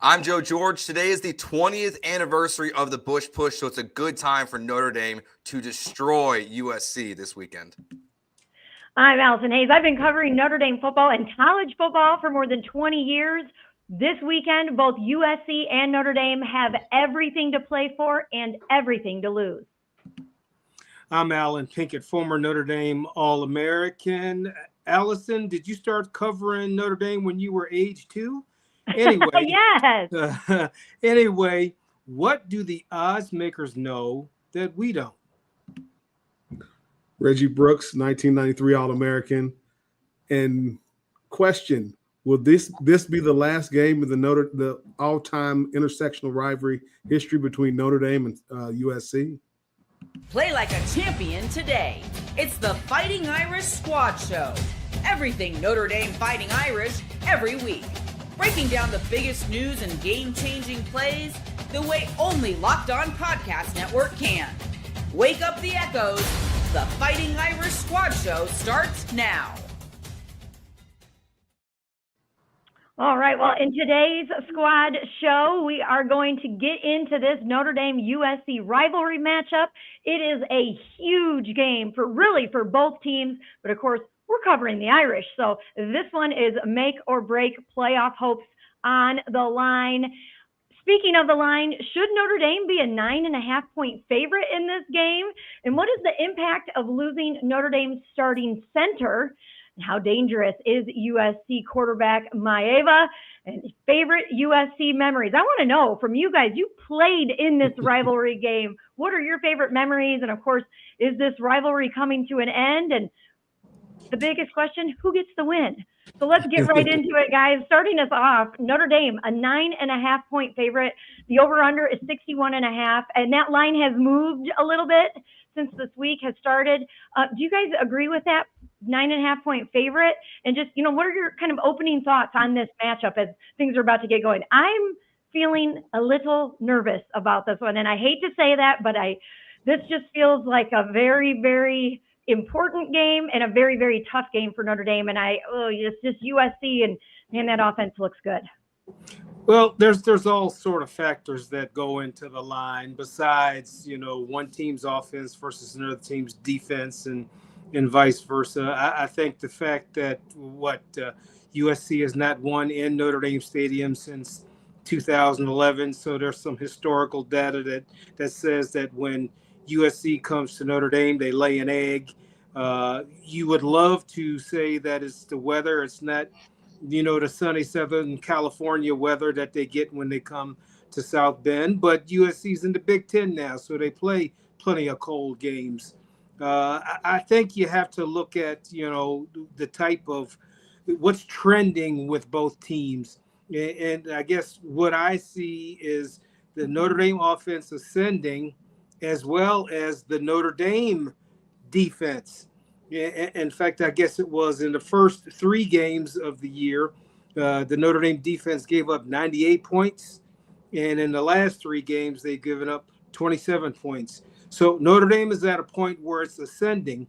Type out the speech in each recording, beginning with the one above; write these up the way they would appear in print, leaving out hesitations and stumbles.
I'm Joe George. Today is the 20th anniversary of the Bush Push, so it's a good time for Notre Dame to destroy USC this weekend. I'm Allison Hayes. I've been covering Notre Dame football and college football for more than 20 years. This weekend, both USC and Notre Dame have everything to play for and everything to lose. I'm Allen Pinkett, former Notre Dame All-American. Allison, did you start covering Notre Dame when you were age 2? Anyway, Yes. Anyway, what do the odds makers know that we don't? Reggie Brooks, 1993 All-American. And question, will this be the last game of the all-time intersectional rivalry history between Notre Dame and USC? Play like a champion today. It's the Fighting Irish Squad Show. Everything Notre Dame Fighting Irish every week. Breaking down the biggest news and game-changing plays the way only Locked On Podcast Network can. Wake up the echoes. The Fighting Irish Squad Show starts now. All right. Well, in today's squad show, we are going to get into this Notre Dame USC rivalry matchup. It is a huge game for both teams, but of course, we're covering the Irish. So this one is make or break playoff hopes on the line. Speaking of the line, should Notre Dame be a 9.5-point favorite in this game? And what is the impact of losing Notre Dame's starting center? And how dangerous is USC quarterback Maeva? And favorite USC memories? I want to know from you guys. You played in this rivalry game. What are your favorite memories? And of course, is this rivalry coming to an end? And the biggest question, who gets the win? So let's get right into it, guys. Starting us off, Notre Dame, a 9.5-point favorite. The over-under is 61.5, and that line has moved a little bit since this week has started. Do you guys agree with that 9.5-point favorite? And just, what are your kind of opening thoughts on this matchup as things are about to get going? I'm feeling a little nervous about this one, and I hate to say that, but this just feels like a very, very important game and a very, very tough game for Notre Dame. And just USC, and man, that offense looks good. Well, there's all sort of factors that go into the line besides, one team's offense versus another team's defense and vice versa. I think the fact that USC has not won in Notre Dame Stadium since 2011. So there's some historical data that says that when USC comes to Notre Dame, they lay an egg. You would love to say that it's the weather. It's not, the sunny Southern California weather that they get when they come to South Bend. But USC's in the Big Ten now, so they play plenty of cold games. I think you have to look at, the type of what's trending with both teams. And I guess what I see is the Notre Dame offense ascending, as well as the Notre Dame defense. In fact, I guess it was in the first 3 games of the year, the Notre Dame defense gave up 98 points. And in the last 3 games, they've given up 27 points. So Notre Dame is at a point where it's ascending.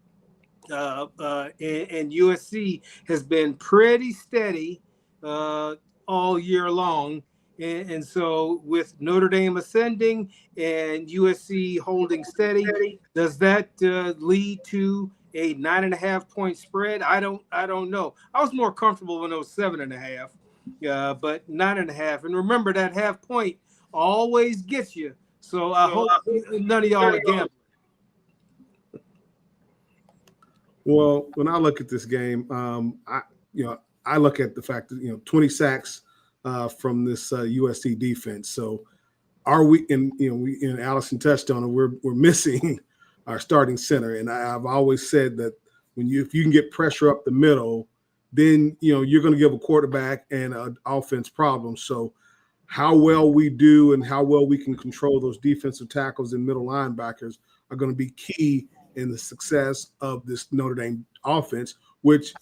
And USC has been pretty steady all year long. And so with Notre Dame ascending and USC holding steady, does that lead to a 9.5-point spread? I don't know. I was more comfortable when it was 7.5, but 9.5. And remember, that half point always gets you. So I hope none of y'all are gambling. Well, when I look at this game, I look at the fact that 20 sacks from this USC defense. So are we? And Allison touched on it. We're missing our starting center, and I've always said that if you can get pressure up the middle, then you're going to give a quarterback and an offense problems. So how well we do and how well we can control those defensive tackles and middle linebackers are going to be key in the success of this Notre Dame offense, which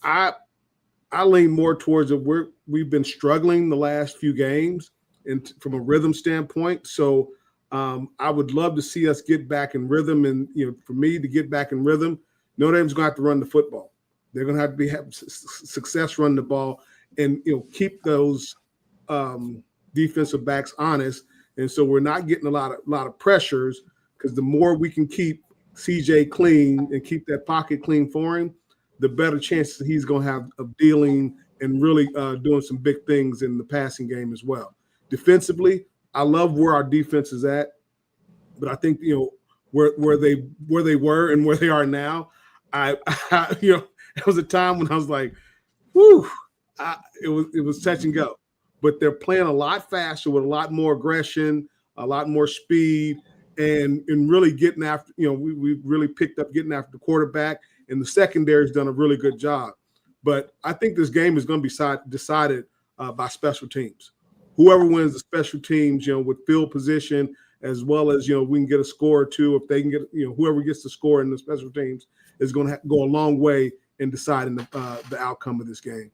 I lean more towards we've been struggling the last few games and from a rhythm standpoint. So I would love to see us get back in rhythm. And, for me to get back in rhythm, Notre Dame's going to have to run the football. They're going to have success running the ball and, keep those defensive backs honest, and so we're not getting a lot of pressures, because the more we can keep CJ clean and keep that pocket clean for him, the better chances he's going to have of dealing and really doing some big things in the passing game as well. Defensively, I love where our defense is at, but I think, you know, where they were and where they are now, I you know, there was a time when I was like, whew, it was touch and go. But they're playing a lot faster with a lot more aggression, a lot more speed, and really getting after, you know, we really picked up getting after the quarterback, and the secondary's done a really good job. But I think this game is going to be decided by special teams. Whoever wins the special teams, you know, with field position, as well as, you know, we can get a score or two. If they can get, you know, whoever gets the score in the special teams is going to go a long way in deciding the outcome of this game.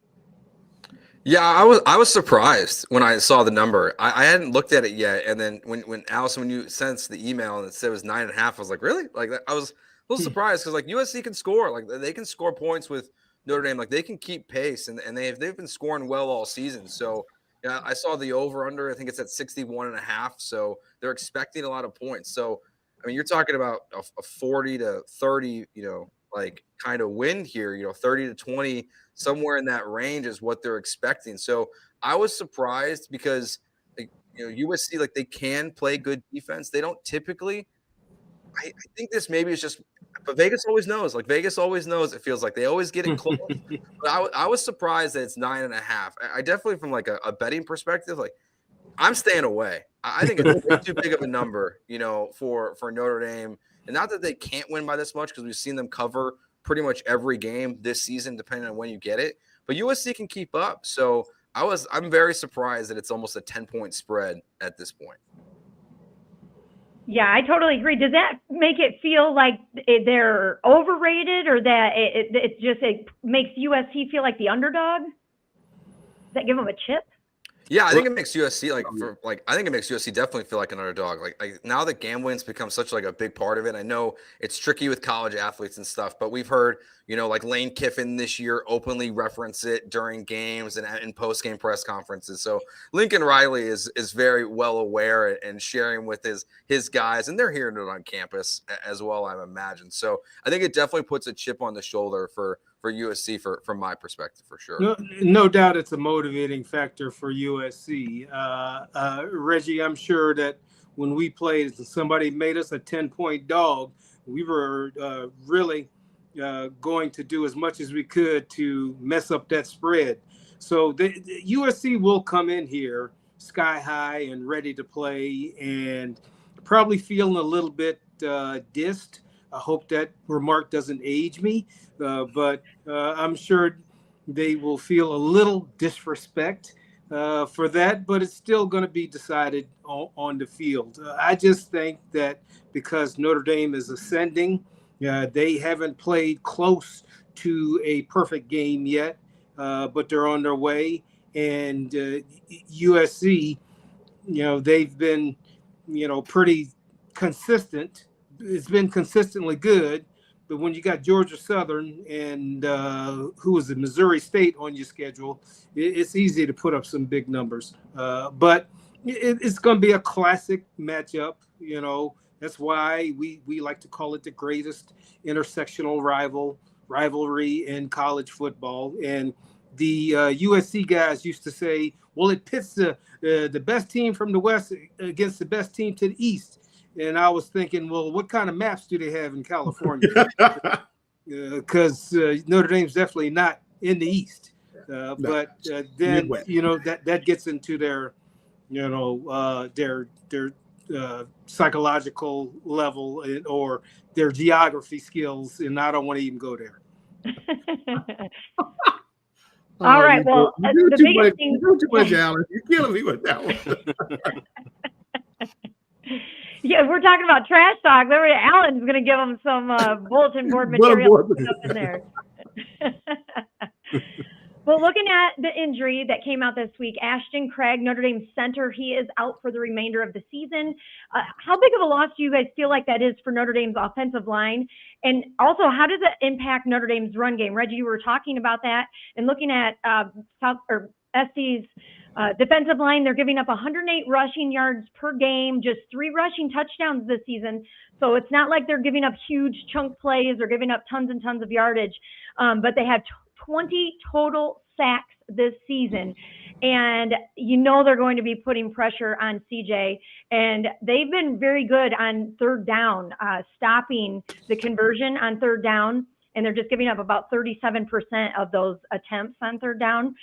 Yeah, I was surprised when I saw the number. I hadn't looked at it yet, and then when Allison, when you sent the email and it said it was 9.5, I was like, really? Like, I was a little surprised, because like USC can score, like they can score points with Notre Dame, like they can keep pace, and they've been scoring well all season. So yeah, I saw the over under. I think it's at 61.5. So they're expecting a lot of points. So I mean, you're talking about a 40 to 30, you know, like kind of win here, you know, 30 to 20, somewhere in that range is what they're expecting. So I was surprised, because, you know, USC, like, they can play good defense. They don't typically. I think this maybe is just, but Vegas always knows. Like, Vegas always knows. It feels like they always get it close. But I was surprised that it's 9.5. I definitely, from like a betting perspective, like, I'm staying away. I think it's too big of a number, you know, for Notre Dame. And not that they can't win by this much, because we've seen them cover pretty much every game this season, depending on when you get it. But USC can keep up. So I'm very surprised that it's almost a 10-point spread at this point. Yeah, I totally agree. Does that make it feel like they're overrated, or that it makes USC feel like the underdog? Does that give them a chip? Yeah, I think it makes USC I think it makes USC definitely feel like an underdog. Like now that gambling's become such like a big part of it. I know it's tricky with college athletes and stuff, but we've heard, you know, like Lane Kiffin this year openly reference it during games and in post-game press conferences. So Lincoln Riley is very well aware and sharing with his guys, and they're hearing it on campus as well, I imagine. So I think it definitely puts a chip on the shoulder for USC from my perspective, for sure. No doubt it's a motivating factor for USC. Reggie, I'm sure that when we played, somebody made us a 10-point dog, we were really going to do as much as we could to mess up that spread. So the USC will come in here sky high and ready to play, and probably feeling a little bit dissed. I hope that remark doesn't age me, but I'm sure they will feel a little disrespect for that, but it's still going to be decided on the field. I just think that because Notre Dame is ascending, they haven't played close to a perfect game yet, but they're on their way. And USC, you know, they've been, you know, pretty consistent. It's been consistently good, but when you got Georgia Southern and who is it, Missouri State on your schedule, it's easy to put up some big numbers. But it's going to be a classic matchup. You know, that's why we like to call it the greatest intersectional rivalry in college football. And the USC guys used to say, well, it pits the best team from the West against the best team to the East. And I was thinking, well, what kind of maps do they have in California? Because Notre Dame's definitely not in the East. But then, you know, that gets into their, you know, their psychological level or their geography skills. And I don't want to even go there. All right. Well, the biggest thing. You do too much, Allen. You're killing me with that one. Yeah, we're talking about trash talk. Allen's going to give them some bulletin board material up in there. Well, looking at the injury that came out this week, Ashton Craig, Notre Dame center, he is out for the remainder of the season. How big of a loss do you guys feel like that is for Notre Dame's offensive line? And also, how does it impact Notre Dame's run game? Reggie, you were talking about that, and looking at SC's Defensive line, they're giving up 108 rushing yards per game, just 3 rushing touchdowns this season. So it's not like they're giving up huge chunk plays or giving up tons and tons of yardage. But they had 20 total sacks this season. And they're going to be putting pressure on CJ. And they've been very good on third down, stopping the conversion on third down. And they're just giving up about 37% of those attempts on third down.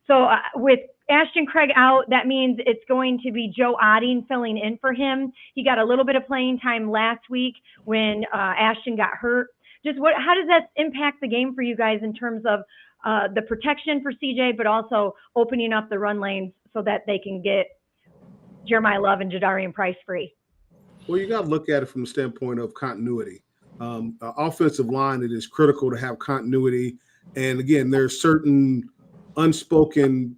So with Ashton Craig out, that means it's going to be Joe Otting filling in for him. He got a little bit of playing time last week when Ashton got hurt. How does that impact the game for you guys in terms of the protection for CJ, but also opening up the run lanes so that they can get Jeremiah Love and Jadarian Price free? Well, you got to look at it from the standpoint of continuity. Offensive line, it is critical to have continuity. And again, there's certain unspoken,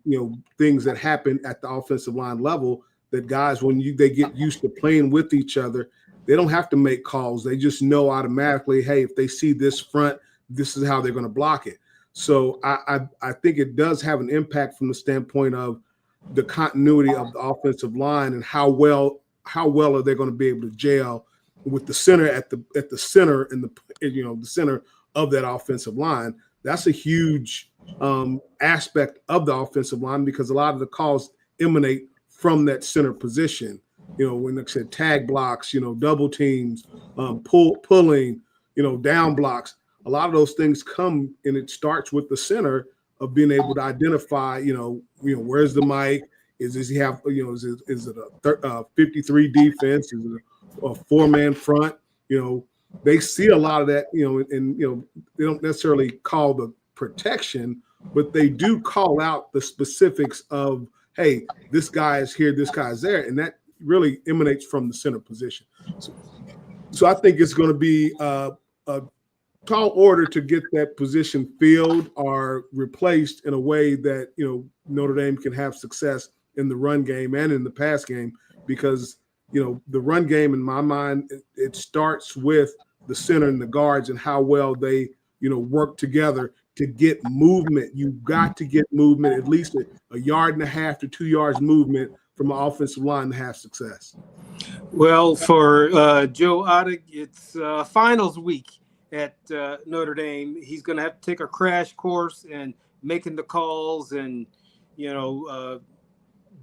things that happen at the offensive line level that guys, when they get used to playing with each other, they don't have to make calls. They just know automatically, hey, if they see this front, this is how they're going to block it. So I think it does have an impact from the standpoint of the continuity of the offensive line and how well are they going to be able to gel with the center at the center and the center of that offensive line. That's a huge aspect of the offensive line because a lot of the calls emanate from that center position. When they said tag blocks, double teams, pulling, down blocks. A lot of those things come, and it starts with the center of being able to identify, where's the mic? Does he have, is it a 53 defense? Is it a 4-man front? They see a lot of that, and they don't necessarily call the protection, but they do call out the specifics of, hey, this guy is here, this guy is there, and that really emanates from the center position. So I think it's going to be a tall order to get that position filled or replaced in a way that Notre Dame can have success in the run game and in the pass game, because the run game, in my mind, it starts with the center and the guards and how well they work together to get movement. You've got to get movement, at least a 1.5 yards to 2 yards movement from an offensive line to have success. Well, for Joe Otting, it's finals week at Notre Dame. He's going to have to take a crash course and making the calls and,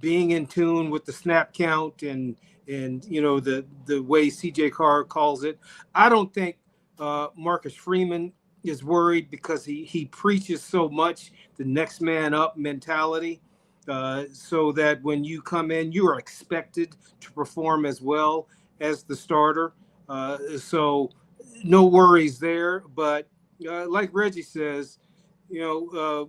being in tune with the snap count and the way CJ Carr calls it. I don't think Marcus Freeman is worried because he preaches so much the next man up mentality, so that when you come in, you are expected to perform as well as the starter. So no worries there. But like Reggie says, the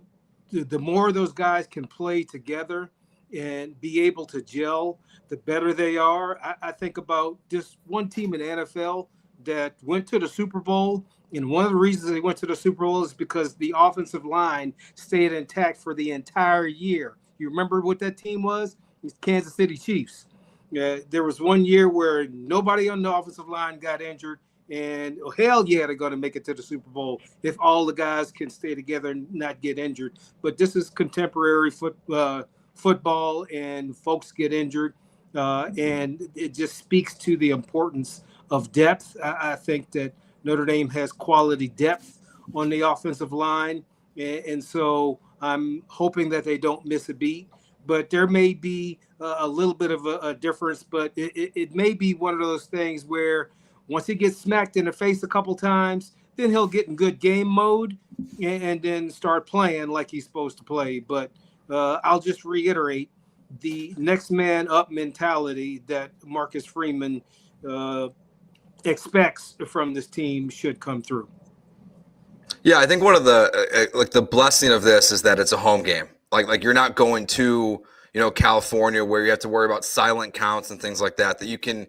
more those guys can play together and be able to gel, the better they are. I think about just one team in the NFL that went to the Super Bowl, and one of the reasons they went to the Super Bowl is because the offensive line stayed intact for the entire year. You remember what that team was? It's Kansas City Chiefs. There was one year where nobody on the offensive line got injured, and hell yeah, they're going to make it to the Super Bowl if all the guys can stay together and not get injured. But this is contemporary football, and folks get injured, and it just speaks to the importance of depth. I think that Notre Dame has quality depth on the offensive line, and so I'm hoping that they don't miss a beat. But there may be a little bit of a difference, but it may be one of those things where once he gets smacked in the face a couple times, then he'll get in good game mode and then start playing like he's supposed to play. But I'll just reiterate the next man up mentality that Marcus Freeman expects from this team should come through. Yeah, I think one of the blessing of this is that it's a home game. Like you're not going to, California where you have to worry about silent counts and things like that, that you can,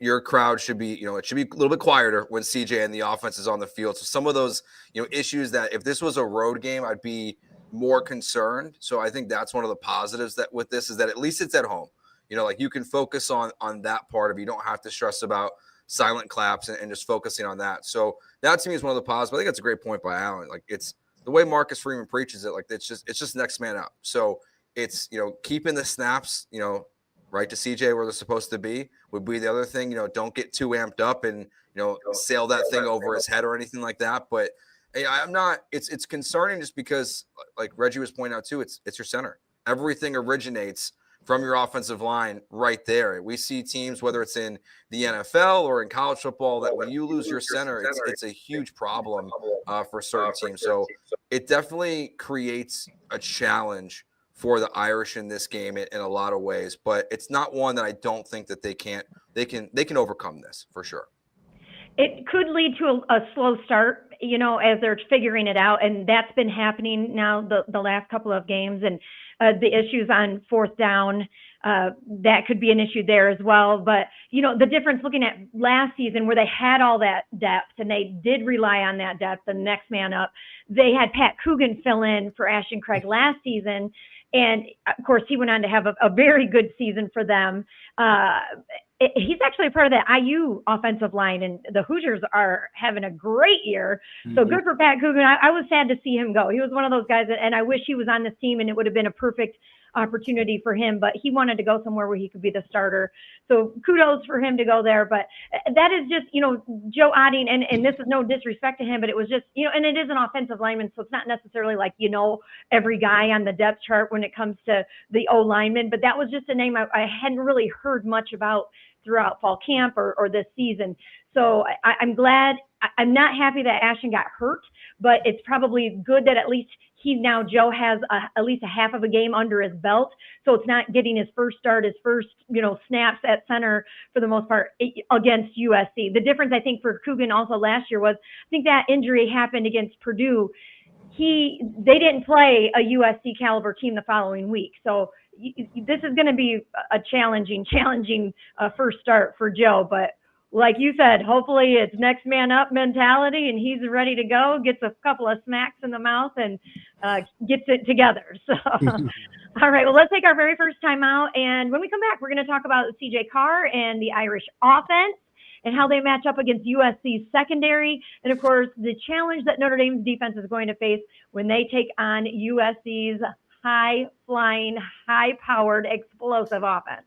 your crowd should be, it should be a little bit quieter when CJ and the offense is on the field. So some of those, issues that if this was a road game, I'd be more concerned. So I think that's one of the positives that with this is that at least it's at home. You can focus on that part of it. You don't have to stress about silent claps and just focusing on that. So that to me is one of the positives. I think that's a great point by Allen. Like it's the way Marcus Freeman preaches it. Like it's just next man up. So it's, keeping the snaps, right to CJ where they're supposed to be would be the other thing. Don't get too amped up and, sail that thing over his head or anything like that. But I'm not, it's concerning just because, like Reggie was pointing out too, it's your center. Everything originates from your offensive line right there. We see teams, whether it's in the NFL or in college football, that when you lose your center, it's a huge problem for certain teams. So it definitely creates a challenge for the Irish in this game in a lot of ways, but it's not one that I don't think that they can overcome this for sure. It could lead to a slow start, as they're figuring it out. And that's been happening now the last couple of games. And the issues on fourth down, that could be an issue there as well. But, the difference looking at last season where they had all that depth and they did rely on that depth, the next man up, they had Pat Coogan fill in for Ashton Craig last season. And of course, he went on to have a very good season for them. He's actually a part of the IU offensive line, and the Hoosiers are having a great year. So good for Pat Coogan. I was sad to see him go. He was one of those guys, and I wish he was on this team, and it would have been a perfect opportunity for him, but he wanted to go somewhere where he could be the starter. So kudos for him to go there. But that is just, Joe Otting, and this is no disrespect to him, but it was just, and it is an offensive lineman, so it's not necessarily like, every guy on the depth chart when it comes to the O lineman, but that was just a name I hadn't really heard much about throughout fall camp or this season. So I'm glad. I'm not happy that Ashton got hurt, but it's probably good that at least Joe has at least a half of a game under his belt. So it's not getting his first start, his first, snaps at center for the most part against USC. The difference I think for Coogan also last year was, I think that injury happened against Purdue. They didn't play a USC caliber team the following week. So this is going to be a challenging first start for Joe. But like you said, hopefully it's next man up mentality and he's ready to go, gets a couple of smacks in the mouth and gets it together. So, all right, well, let's take our very first time out. And when we come back, we're going to talk about CJ Carr and the Irish offense and how they match up against USC's secondary. And of course, the challenge that Notre Dame's defense is going to face when they take on USC's high-flying, high-powered, explosive offense.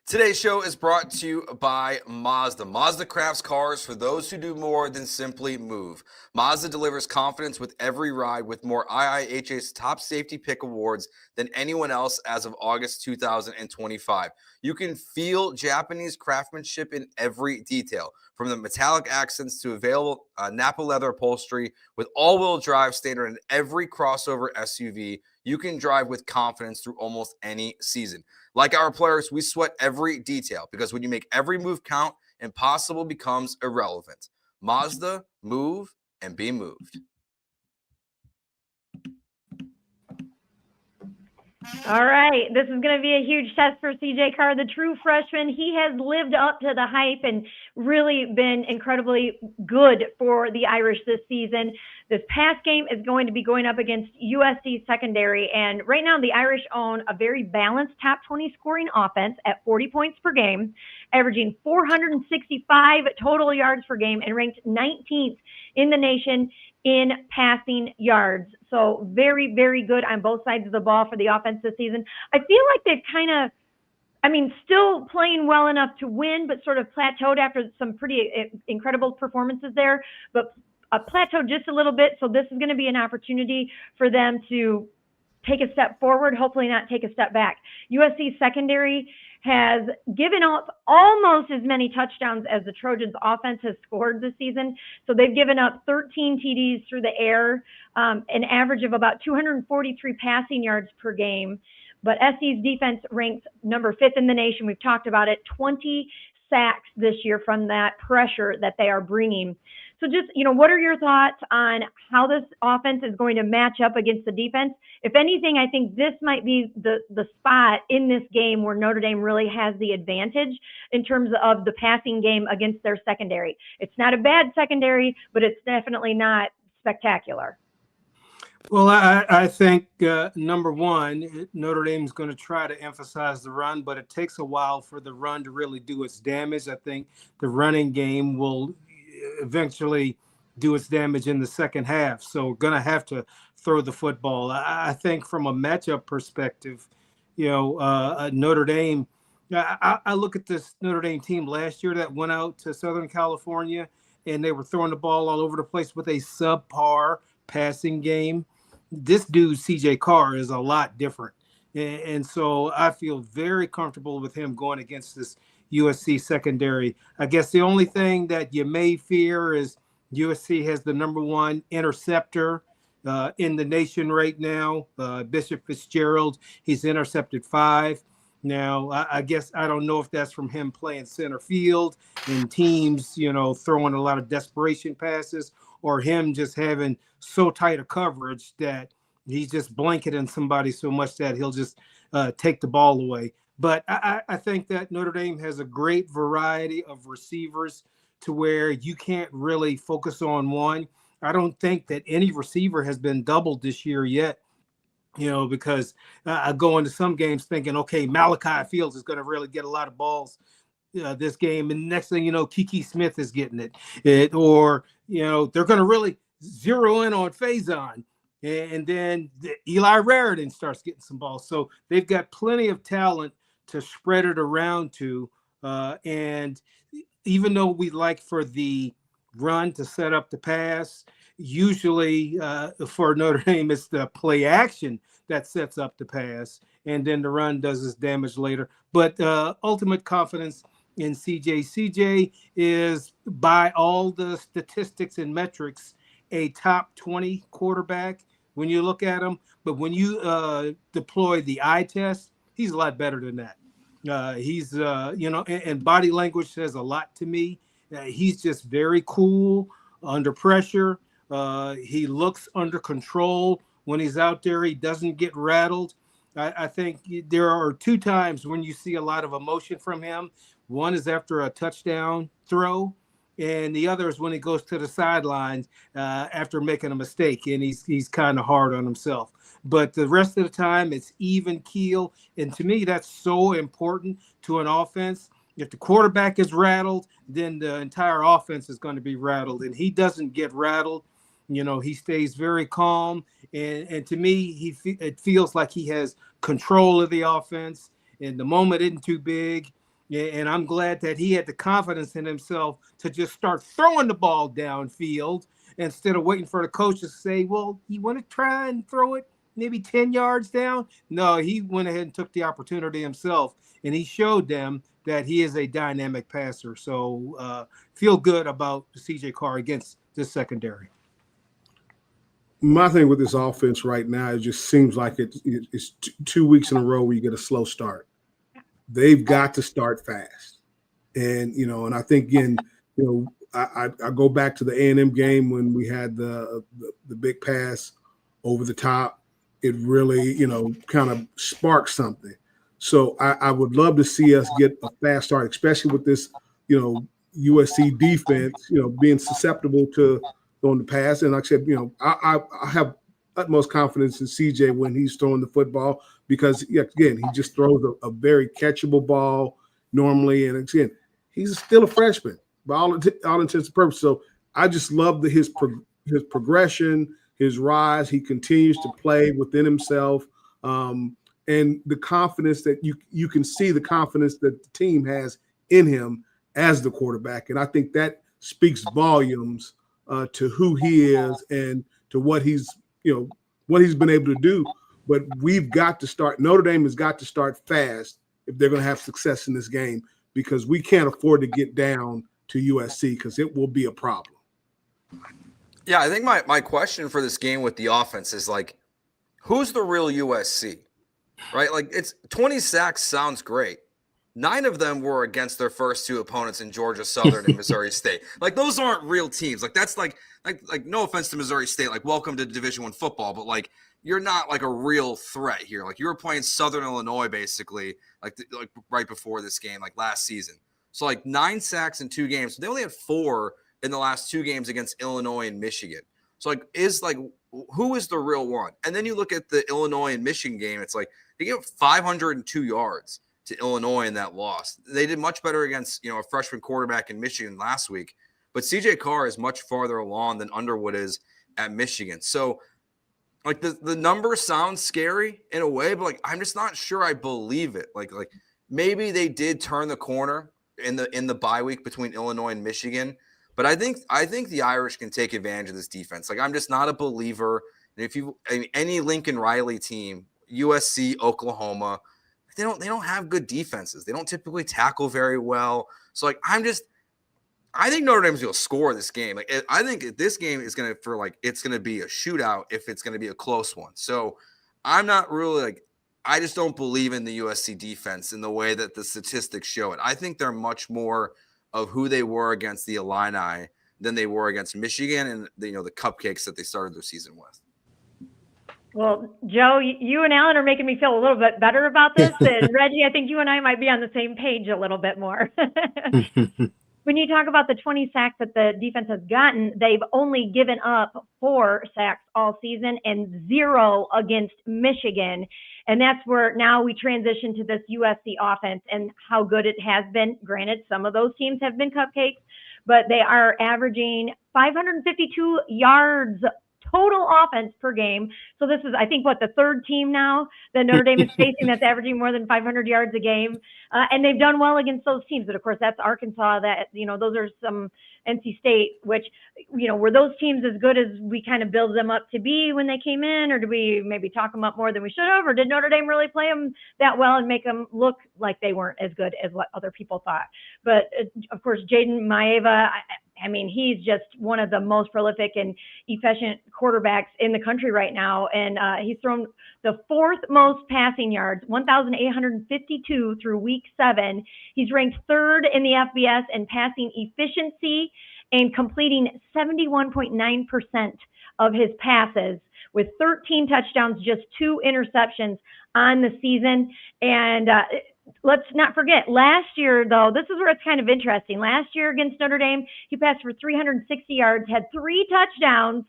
Today's show is brought to you by Mazda. Mazda crafts cars for those who do more than simply move. Mazda delivers confidence with every ride with more IIHA's top safety pick awards than anyone else as of August 2025. You can feel Japanese craftsmanship in every detail, from the metallic accents to available Napa leather upholstery with all-wheel drive standard in every crossover SUV. You can drive with confidence through almost any season. Like our players, we sweat every detail because when you make every move count, impossible becomes irrelevant. Mazda, move and be moved. All right, this is going to be a huge test for CJ Carr, the true freshman. He has lived up to the hype and really been incredibly good for the Irish this season. This past game is going to be going up against USC secondary, and right now the Irish own a very balanced top 20 scoring offense at 40 points per game, averaging 465 total yards per game, and ranked 19th in the nation in passing yards. So very, very good on both sides of the ball for the offense this season. I feel like they've kind of, still playing well enough to win, but sort of plateaued after some pretty incredible performances there, but plateaued just a little bit. So this is going to be an opportunity for them to take a step forward, hopefully not take a step back. USC secondary has given up almost as many touchdowns as the Trojans offense has scored this season. So they've given up 13 TDs through the air, an average of about 243 passing yards per game. But SC's defense ranks number 5th in the nation. We've talked about it, 20 sacks this year from that pressure that they are bringing. So just, what are your thoughts on how this offense is going to match up against the defense? If anything, I think this might be the spot in this game where Notre Dame really has the advantage in terms of the passing game against their secondary. It's not a bad secondary, but it's definitely not spectacular. Well, I think, number one, Notre Dame's going to try to emphasize the run, but it takes a while for the run to really do its damage. I think the running game will eventually do its damage in the second half. So we're going to have to throw the football. I think from a matchup perspective, Notre Dame, I look at this Notre Dame team last year that went out to Southern California and they were throwing the ball all over the place with a subpar passing game. This dude, CJ Carr, is a lot different. And so I feel very comfortable with him going against this USC secondary. I guess the only thing that you may fear is USC has the number one interceptor in the nation right now, Bishop Fitzgerald. He's intercepted 5. Now, I guess I don't know if that's from him playing center field and teams, throwing a lot of desperation passes, or him just having so tight a coverage that he's just blanketing somebody so much that he'll just take the ball away. But I think that Notre Dame has a great variety of receivers to where you can't really focus on one. I don't think that any receiver has been doubled this year yet, because I go into some games thinking, okay, Malachi Fields is going to really get a lot of balls this game. And next thing you know, Kiki Smith is getting it. Or, they're going to really zero in on Faison. And then Eli Raritan starts getting some balls. So they've got plenty of talent to spread it around to. And even though we like for the run to set up the pass, usually for Notre Dame, it's the play action that sets up the pass. And then the run does its damage later. But ultimate confidence in CJ. CJ is, by all the statistics and metrics, a top 20 quarterback when you look at him. But when you deploy the eye test, he's a lot better than that. He's, and body language says a lot to me. He's just very cool under pressure. He looks under control when he's out there. He doesn't get rattled. I think there are 2 times when you see a lot of emotion from him. One is after a touchdown throw, and the other is when he goes to the sidelines after making a mistake, and he's kind of hard on himself. But the rest of the time, it's even keel. And to me, that's so important to an offense. If the quarterback is rattled, then the entire offense is going to be rattled. And he doesn't get rattled. He stays very calm. And to me, it feels like he has control of the offense. And the moment isn't too big. And I'm glad that he had the confidence in himself to just start throwing the ball downfield instead of waiting for the coach to say, well, you want to try and throw it maybe 10 yards down? No, he went ahead and took the opportunity himself, and he showed them that he is a dynamic passer. So feel good about CJ Carr against this secondary. My thing with this offense right now, it just seems like it's 2 weeks in a row where you get a slow start. They've got to start fast. And, and I think, again, I go back to the A&M game when we had the big pass over the top. It really, kind of sparked something. So I would love to see us get a fast start, especially with this, USC defense, being susceptible to throwing the pass. And like I said, I have utmost confidence in CJ when he's throwing the football because, again, he just throws a very catchable ball normally. And again, he's still a freshman by all intents and purposes. So I just love his progression, his rise. He continues to play within himself. And the confidence that you can see the confidence that the team has in him as the quarterback. And I think that speaks volumes to who he is and to what he's been able to do. But we've got to start. Notre Dame has got to start fast if they're going to have success in this game, because we can't afford to get down to USC because it will be a problem. Yeah, I think my question for this game with the offense is like, who's the real USC? Right? Like, it's 20 sacks sounds great. 9 of them were against their first 2 opponents in Georgia Southern and Missouri State. Like, those aren't real teams. Like, that's like no offense to Missouri State, like, welcome to Division I football, but like, you're not like a real threat here. Like, you were playing Southern Illinois basically, like right before this game, like last season. So like 9 sacks in 2 games. They only had 4 in the last 2 games against Illinois and Michigan. So like, who is the real one? And then you look at the Illinois and Michigan game. It's like they gave up 502 yards to Illinois in that loss. They did much better against, a freshman quarterback in Michigan last week. but CJ Carr is much farther along than Underwood is at Michigan. So like the numbers sound scary in a way, but like I'm just not sure I believe it. Like maybe they did turn the corner in the bye week between Illinois and Michigan, but I think the Irish can take advantage of this defense. Like I'm just not a believer. And if any Lincoln Riley team, USC, Oklahoma, they don't have good defenses. They don't typically tackle very well. So like I think Notre Dame's going to score this game. Like I think this game is going to be a shootout if it's going to be a close one. So I'm not really I just don't believe in the USC defense in the way that the statistics show it. I think they're much more of who they were against the Illini than they were against Michigan and the cupcakes that they started their season with. Well, Joe, you and Allen are making me feel a little bit better about this. And Reggie, I think you and I might be on the same page a little bit more. When you talk about the 20 sacks that the defense has gotten, they've only given up 4 sacks all season and 0 against Michigan. And that's where now we transition to this USC offense and how good it has been. Granted, some of those teams have been cupcakes, but they are averaging 552 yards total offense per game. So this is, I think, the third team now that Notre Dame is facing that's averaging more than 500 yards a game. And they've done well against those teams. But of course, that's Arkansas. That, those are some NC State, which, were those teams as good as we kind of build them up to be when they came in? Or do we maybe talk them up more than we should have? Or did Notre Dame really play them that well and make them look like they weren't as good as what other people thought? But of course, Jaden Maeva, I mean, he's just one of the most prolific and efficient quarterbacks in the country right now. And he's thrown the 4th most passing yards, 1,852 through week 7. He's ranked 3rd in the FBS in passing efficiency and completing 71.9% of his passes with 13 touchdowns, just 2 interceptions on the season. And let's not forget, last year, though, this is where it's kind of interesting. Last year against Notre Dame, he passed for 360 yards, had 3 touchdowns,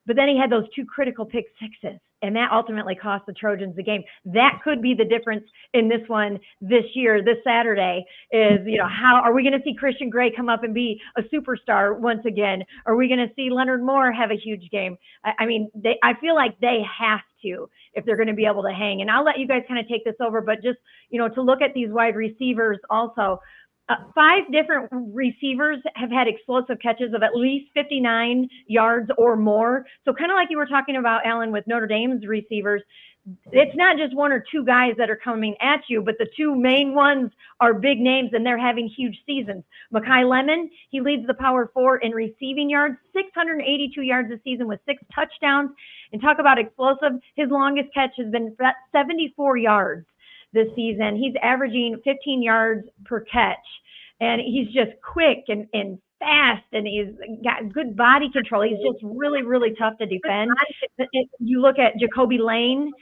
but then he had those 2 critical pick sixes, and that ultimately cost the Trojans the game. That could be the difference in this one this year, this Saturday, is, how are we going to see Christian Gray come up and be a superstar once again? Are we going to see Leonard Moore have a huge game? I mean, I feel like they have to if they're going to be able to hang. And I'll let you guys kind of take this over, but just, to look at these wide receivers also. 5 different receivers have had explosive catches of at least 59 yards or more. So kind of like you were talking about, Allen, with Notre Dame's receivers, it's not just 1 or 2 guys that are coming at you, but the 2 main ones are big names and they're having huge seasons. Mekhi Lemon, he leads the Power 4 in receiving yards, 682 yards a season with 6 touchdowns. And talk about explosive, his longest catch has been 74 yards this season. He's averaging 15 yards per catch, and he's just quick and fast, and he's got good body control. He's just really, really tough to defend. You look at Jacoby Lane,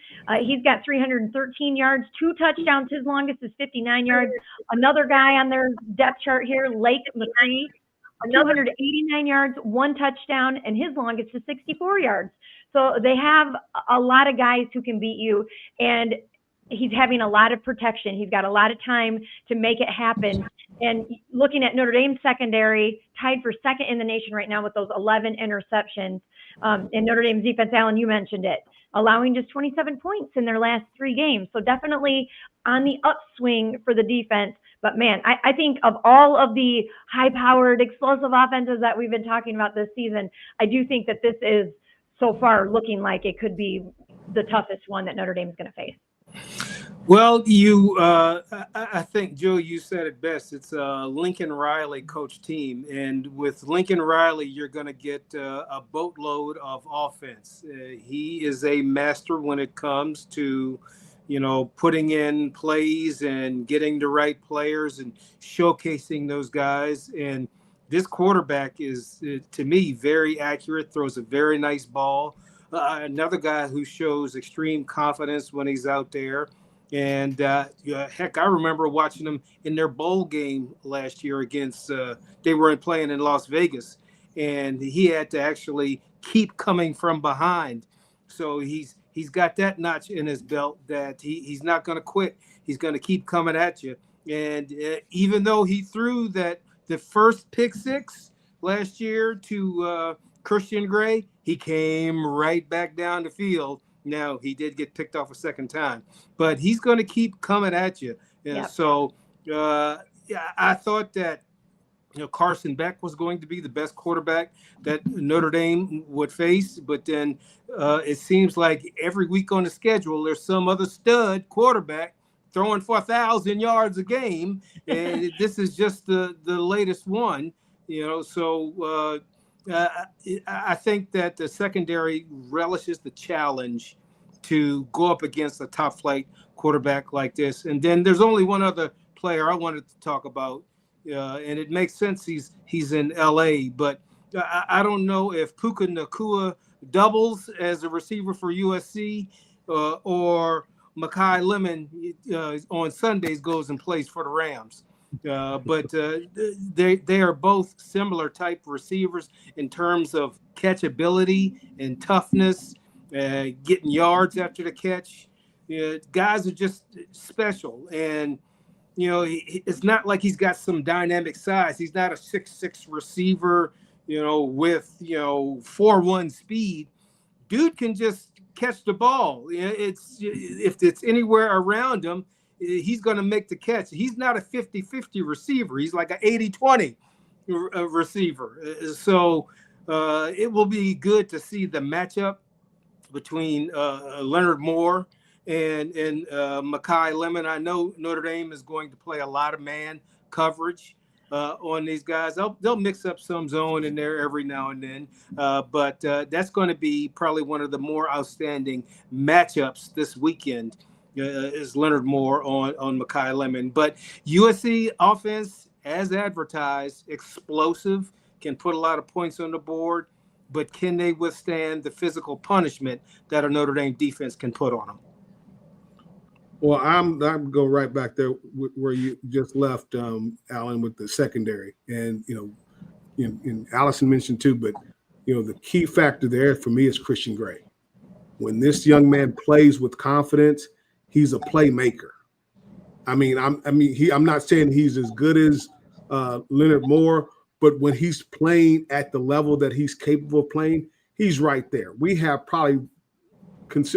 he's got 313 yards, 2 touchdowns. His longest is 59 yards. Another guy on their depth chart here, Lake McCree, 289 yards, 1 touchdown, and his longest is 64 yards. So they have a lot of guys who can beat you, and he's having a lot of protection. He's got a lot of time to make it happen. And looking at Notre Dame's secondary, tied for 2nd in the nation right now with those 11 interceptions. And Notre Dame's defense, Allen, you mentioned it, allowing just 27 points in their last 3 games. So definitely on the upswing for the defense. But man, I think of all of the high-powered, explosive offenses that we've been talking about this season, I do think that this is so far looking like it could be the toughest one that Notre Dame is going to face. Well, I think, Joe, you said it best. It's a Lincoln Riley coach team. And with Lincoln Riley, you're going to get a boatload of offense. He is a master when it comes to, putting in plays and getting the right players and showcasing those guys. And this quarterback is, to me, very accurate, throws a very nice ball. Another guy who shows extreme confidence when he's out there. And heck, I remember watching them in their bowl game last year against, they were playing in Las Vegas, and he had to actually keep coming from behind. So he's got that notch in his belt that he's not going to quit. He's going to keep coming at you. And even though he threw the first pick six, last year to Christian Gray, he came right back down the field. Now, he did get picked off a second time, but he's going to keep coming at you. Yep. So I thought that Carson Beck was going to be the best quarterback that Notre Dame would face, but then it seems like every week on the schedule, there's some other stud quarterback throwing for 1,000 yards a game, and this is just the latest one. So I think that the secondary relishes the challenge to go up against a top flight quarterback like this. And then there's only one other player I wanted to talk about, and it makes sense he's in LA, but I don't know if Puka Nacua doubles as a receiver for USC or Makai Lemon on Sundays goes and plays for the Rams. But they are both similar type receivers in terms of catchability and toughness, getting yards after the catch. Guys are just special. And, it's not like he's got some dynamic size. He's not a 6'6" receiver, with, 4.1 speed. Dude can just catch the ball. If it's anywhere around him, he's going to make the catch. He's not a 50-50 receiver. He's like an 80-20 receiver. So it will be good to see the matchup between Leonard Moore and Makai Lemon. I know Notre Dame is going to play a lot of man coverage on these guys. They'll mix up some zone in there every now and then, but that's going to be probably one of the more outstanding matchups this weekend. Is Leonard Moore on Makai Lemon. But USC offense, as advertised, explosive, can put a lot of points on the board, but can they withstand the physical punishment that a Notre Dame defense can put on them? Well, I'm going right back there where you just left, Allen, with the secondary. And, and Allison mentioned too, but, the key factor there for me is Christian Gray. When this young man plays with confidence, he's a playmaker. I'm not saying he's as good as Leonard Moore, but when he's playing at the level that he's capable of playing, he's right there. We have probably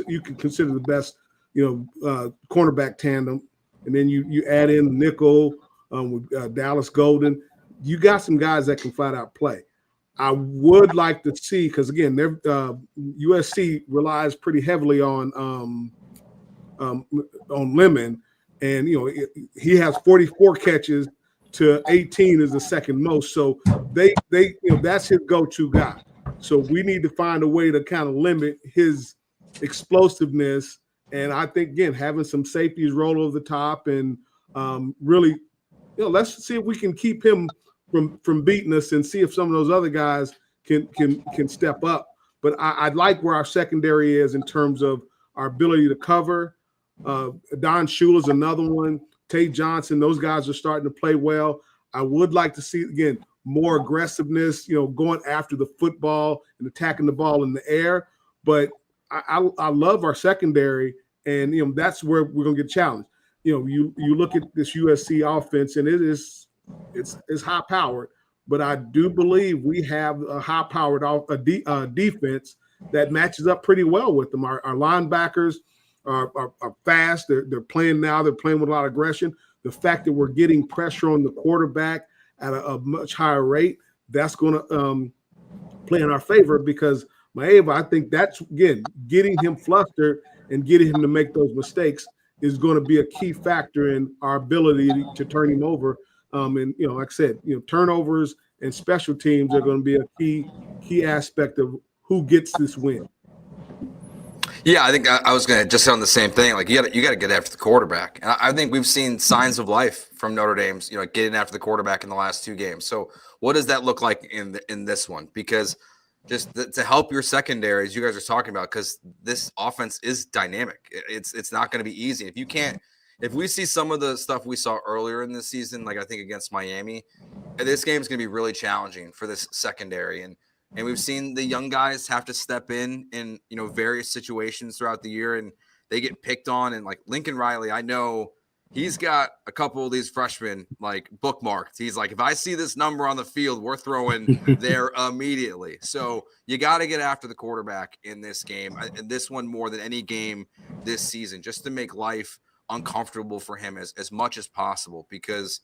you can consider the best, cornerback tandem, and then you add in nickel with Dallas Golden. You got some guys that can flat out play. I would like to see, because again, USC relies pretty heavily on Lemon, and he has 44 catches to 18 is the second most. So they that's his go-to guy. So we need to find a way to kind of limit his explosiveness. And I think again, having some safeties roll over the top and really, let's see if we can keep him from beating us and see if some of those other guys can step up. But I like where our secondary is in terms of our ability to cover. Don Shula's another one. Tate Johnson, those guys are starting to play well. I would like to see, again, more aggressiveness, going after the football and attacking the ball in the air. But I love our secondary, and, that's where we're going to get challenged. You look at this USC offense, and it's high-powered, but I do believe we have a high-powered defense that matches up pretty well with them. Our linebackers are fast. They're playing now. They're playing with a lot of aggression. The fact that we're getting pressure on the quarterback at a much higher rate, that's going to play in our favor, because Maeva, I think that's, again, getting him flustered and getting him to make those mistakes is going to be a key factor in our ability to turn him over. And, like I said, turnovers and special teams are going to be a key aspect of who gets this win. Yeah, I think I was going to just say on the same thing. Like you got to get after the quarterback, and I think we've seen signs of life from Notre Dame's, getting after the quarterback in the last two games. So what does that look like in this one? Because just to help your secondary, as you guys are talking about, because this offense is dynamic. It's not going to be easy. If we see some of the stuff we saw earlier in the season, like I think against Miami, this game is going to be really challenging for this secondary. And we've seen the young guys have to step in various situations throughout the year, and they get picked on. And like Lincoln Riley, I know he's got a couple of these freshmen like bookmarked. He's like, if I see this number on the field, we're throwing there immediately. So you got to get after the quarterback in this game, and this one more than any game this season, just to make life uncomfortable for him as much as possible. Because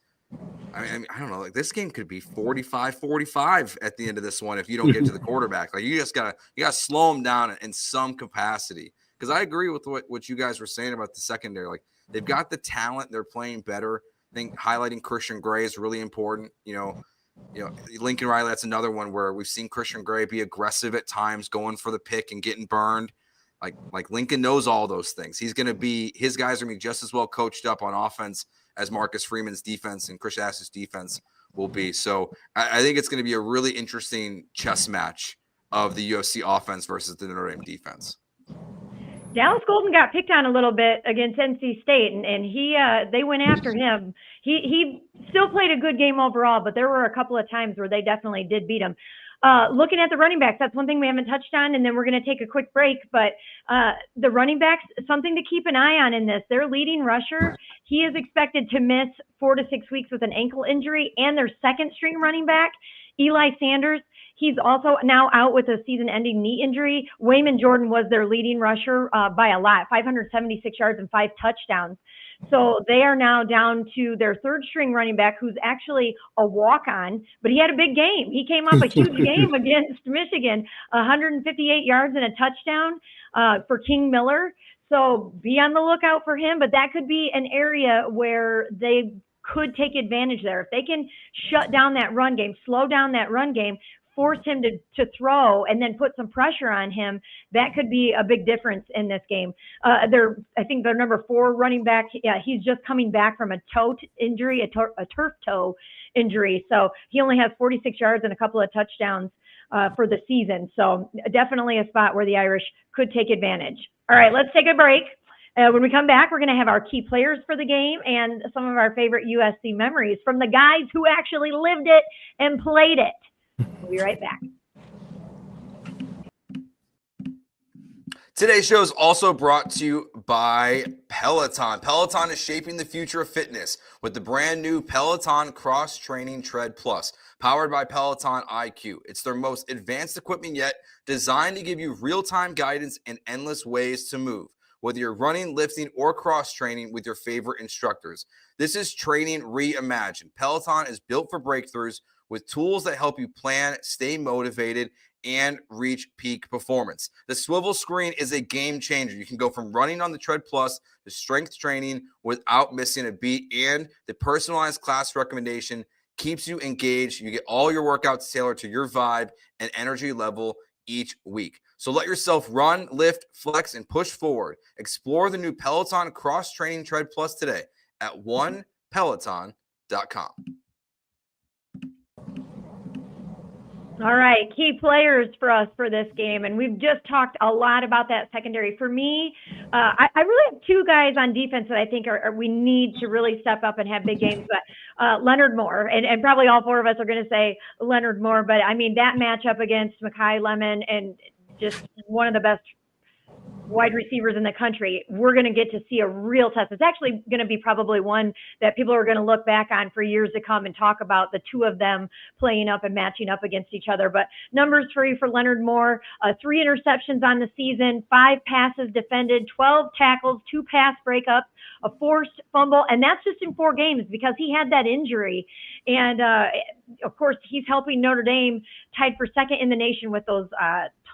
I mean, I don't know, like this game could be 45-45 at the end of this one if you don't get to the quarterback. Like you gotta slow him down in some capacity. Because I agree with what you guys were saying about the secondary. Like they've got the talent, they're playing better. I think highlighting Christian Gray is really important. You know, Lincoln Riley, that's another one where we've seen Christian Gray be aggressive at times, going for the pick and getting burned. Like Lincoln knows all those things. His guys are gonna be just as well coached up on offense as Marcus Freeman's defense and Chris Ash's defense will be. So I think it's going to be a really interesting chess match of the USC offense versus the Notre Dame defense. Dallas Golden got picked on a little bit against NC State, and they went after him. He still played a good game overall, but there were a couple of times where they definitely did beat him. Looking at the running backs, that's one thing we haven't touched on, and then we're going to take a quick break. But the running backs, something to keep an eye on in this. Their leading rusher, he is expected to miss 4 to 6 weeks with an ankle injury, and their second-string running back, Eli Sanders, he's also now out with a season-ending knee injury. Wayman Jordan was their leading rusher by a lot, 576 yards and 5 touchdowns. So they are now down to their third-string running back, who's actually a walk-on, but he had a big game. He came off a huge game against Michigan, 158 yards and a touchdown for King Miller. So be on the lookout for him, but that could be an area where they could take advantage there. If they can shut down that run game, slow down that run game, force him to throw and then put some pressure on him, that could be a big difference in this game. I think their number 4 running back, he's just coming back from a toe injury, a turf toe injury. So he only has 46 yards and a couple of touchdowns for the season. So definitely a spot where the Irish could take advantage. All right, let's take a break. When we come back, we're going to have our key players for the game and some of our favorite USC memories from the guys who actually lived it and played it. We'll be right back. Today's show is also brought to you by Peloton. Peloton is shaping the future of fitness with the brand new Peloton Cross Training Tread Plus, powered by Peloton IQ. It's their most advanced equipment yet, designed to give you real-time guidance and endless ways to move, whether you're running, lifting, or cross-training with your favorite instructors. This is training reimagined. Peloton is built for breakthroughs with tools that help you plan, stay motivated, and reach peak performance. The swivel screen is a game changer. You can go from running on the Tread Plus to strength training without missing a beat, and the personalized class recommendation keeps you engaged. You get all your workouts tailored to your vibe and energy level each week. So let yourself run, lift, flex, and push forward. Explore the new Peloton Cross Training Tread Plus today at onepeloton.com. All right, key players for us for this game, and we've just talked a lot about that secondary. For me, I really have 2 guys on defense that I think we need to really step up and have big games. But Leonard Moore, and probably all 4 of us are going to say Leonard Moore, but I mean that matchup against Mekhi Lemon and just one of the best wide receivers in the country, we're going to get to see a real test. It's actually going to be probably one that people are going to look back on for years to come and talk about the 2 of them playing up and matching up against each other. But numbers for you for Leonard Moore, 3 interceptions on the season, 5 passes defended, 12 tackles, 2 pass breakups, a forced fumble, and that's just in 4 games because he had that injury. And of course, he's helping Notre Dame, tied for 2nd in the nation with those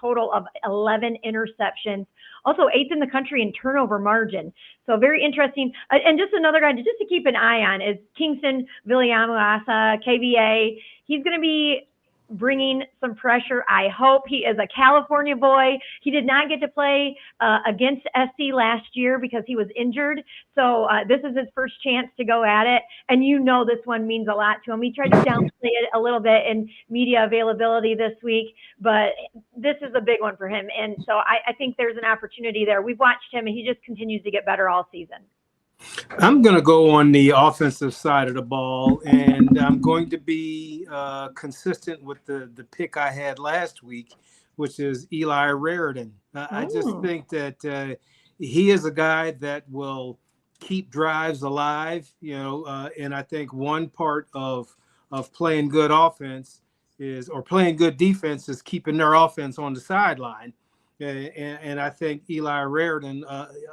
total of 11 interceptions. Also 8th in the country in turnover margin. So very interesting. And just another guy just to keep an eye on is Kingston Viliamuasa, KVA. He's going to be bringing some pressure. I hope. He is a California boy. He did not get to play against SC last year because he was injured. So this is his first chance to go at it. And you know this one means a lot to him. He tried to downplay it a little bit in media availability this week, but this is a big one for him. And so I think there's an opportunity there. We've watched him, and he just continues to get better all season. I'm going to go on the offensive side of the ball, and I'm going to be consistent with the pick I had last week, which is Eli Raritan. I just think that he is a guy that will keep drives alive, and I think one part of playing good offense or playing good defense is keeping their offense on the sideline. And I think Eli Raridan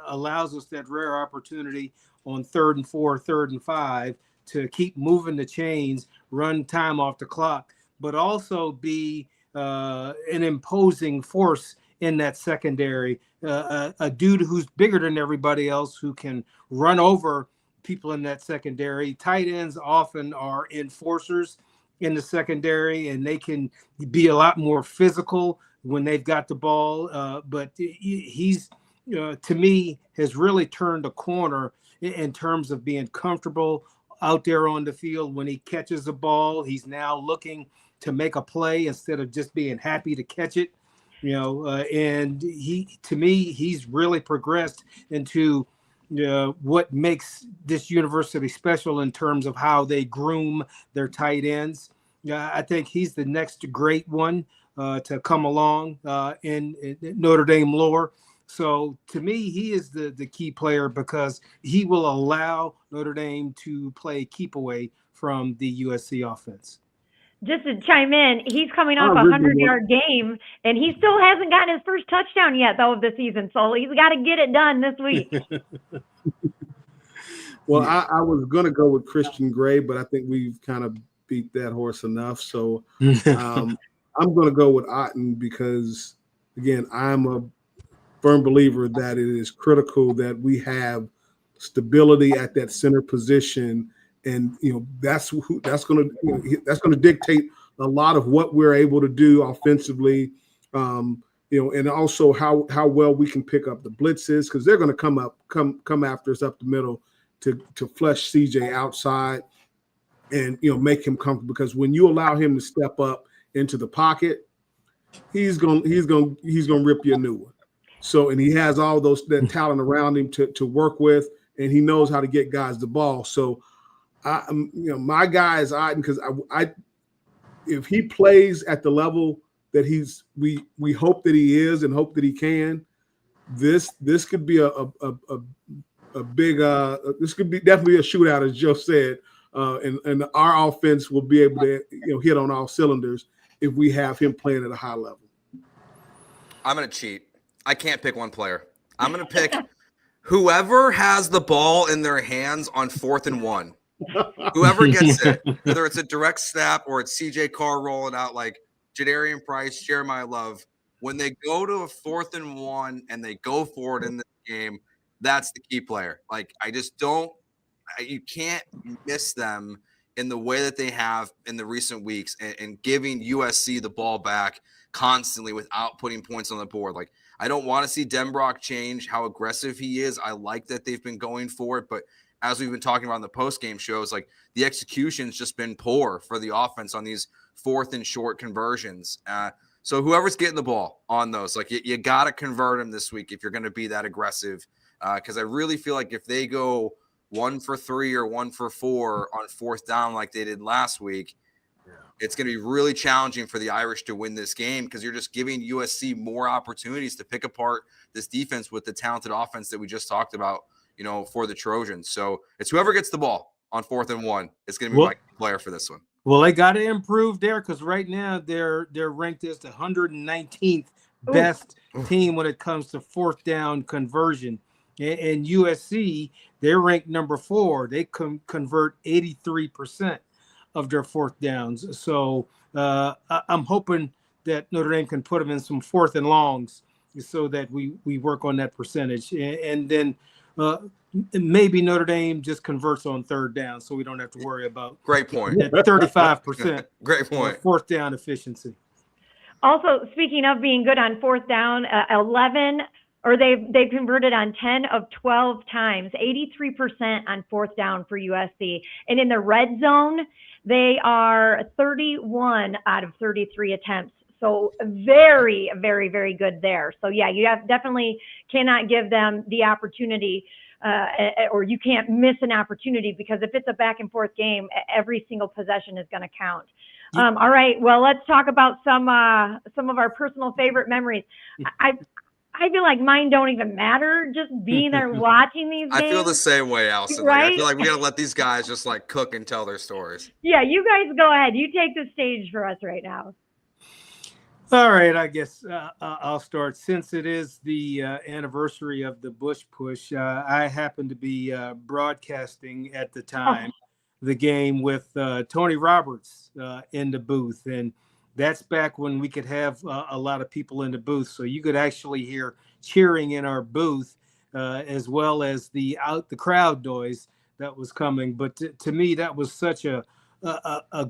allows us that rare opportunity on 3rd and 4, 3rd and 5 to keep moving the chains, run time off the clock, but also be an imposing force in that secondary, a dude who's bigger than everybody else, who can run over people in that secondary. Tight ends often are enforcers in the secondary, and they can be a lot more physical when they've got the ball. But he's, to me, has really turned a corner in terms of being comfortable out there on the field. When he catches the ball, he's now looking to make a play instead of just being happy to catch it. And to me, he's really progressed into what makes this university special in terms of how they groom their tight ends. I think he's the next great one to come along in Notre Dame lore. So to me, he is the key player because he will allow Notre Dame to play keep away from the USC offense. Just to chime in, he's coming off a 100-yard game, and he still hasn't gotten his first touchdown yet, though, of the season. So he's got to get it done this week. Well, I was going to go with Christian Gray, but I think we've kind of beat that horse enough. So I'm going to go with Otten because, again, I'm a firm believer that it is critical that we have stability at that center position. And that's going to dictate a lot of what we're able to do offensively, and also how well we can pick up the blitzes, because they're going to come after us up the middle to flush CJ outside and make him comfortable. Because when you allow him to step up into the pocket, he's going to rip you a new one. So, and he has all that talent around him to work with, and he knows how to get guys the ball. So. My guy is Otten because if he plays at the level that we hope that he is and hope that he can, this could be a big this could be definitely a shootout, as Joe said, and our offense will be able to hit on all cylinders if we have him playing at a high level. I'm gonna cheat. I can't pick one player. I'm gonna pick whoever has the ball in their hands on 4th and 1. Whoever gets it, whether it's a direct snap or it's CJ Carr rolling out like Jadarian Price, Jeremiah Love, when they go to a 4th and 1 and they go for it in the game, that's the key player. Like, you can't miss them in the way that they have in the recent weeks and giving USC the ball back constantly without putting points on the board. Like, I don't want to see Denbrock change how aggressive he is. I like that they've been going for it, but as we've been talking about in the post-game shows, like the execution's just been poor for the offense on these 4th and short conversions. So whoever's getting the ball on those, like you got to convert them this week if you're going to be that aggressive. Because I really feel like if they go 1 for 3 or 1 for 4 on 4th down like they did last week, it's going to be really challenging for the Irish to win this game because you're just giving USC more opportunities to pick apart this defense with the talented offense that we just talked about, for the Trojans. So it's whoever gets the ball on 4th and 1. It's going to be my player for this one. Well, they got to improve there because right now they're ranked as the 119th best team when it comes to 4th down conversion. And USC, they're ranked number 4. They convert 83% of their 4th downs. So I'm hoping that Notre Dame can put them in some 4th and longs so that we work on that percentage. And then maybe Notre Dame just converts on 3rd down, so we don't have to worry about great point that 35%. Great point. 4th down efficiency. Also, speaking of being good on 4th down, 11 or they've converted on 10 of 12 times, 83% on 4th down for USC, and in the red zone they are 31 out of 33 attempts. So very, very, very good there. So, yeah, you definitely cannot give them the opportunity or you can't miss an opportunity because if it's a back and forth game, every single possession is going to count. All right. Well, let's talk about some of our personal favorite memories. I feel like mine don't even matter. Just being there watching these games. I feel the same way, Allison. Right? Like, I feel like we got to let these guys just like cook and tell their stories. Yeah, you guys go ahead. You take the stage for us right now. All right, I guess I'll start. Since it is the anniversary of the Bush push, I happen to be broadcasting at the time the game with Tony Roberts in the booth. And that's back when we could have a lot of people in the booth. So you could actually hear cheering in our booth as well as the crowd noise that was coming. But to me, that was such a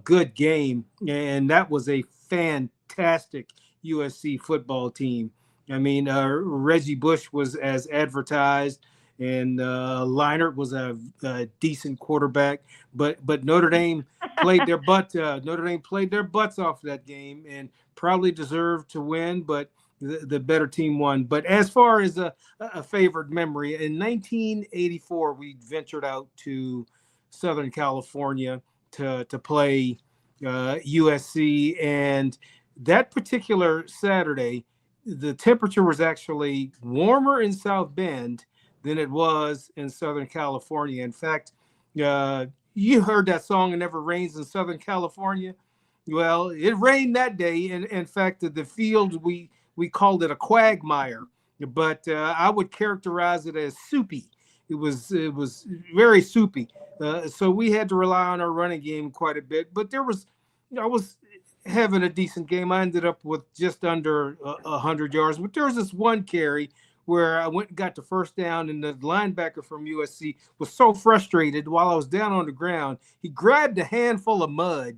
good game. And that was a fantastic USC football team. I mean, Reggie Bush was as advertised, and Leinart was a decent quarterback. But Notre Dame played their butts off that game and probably deserved to win. But the better team won. But as far as a favored memory, in 1984, we ventured out to Southern California to play USC, and that particular Saturday, the temperature was actually warmer in South Bend than it was in Southern California. In fact, you heard that song, "It Never Rains in Southern California." Well, it rained that day. And in fact, the field, we called it a quagmire, but I would characterize it as soupy. It was very soupy. So we had to rely on our running game quite a bit, but I was having a decent game. I ended up with just under 100 yards, but there was this one carry where I went and got the first down, and the linebacker from USC was so frustrated while I was down on the ground, he grabbed a handful of mud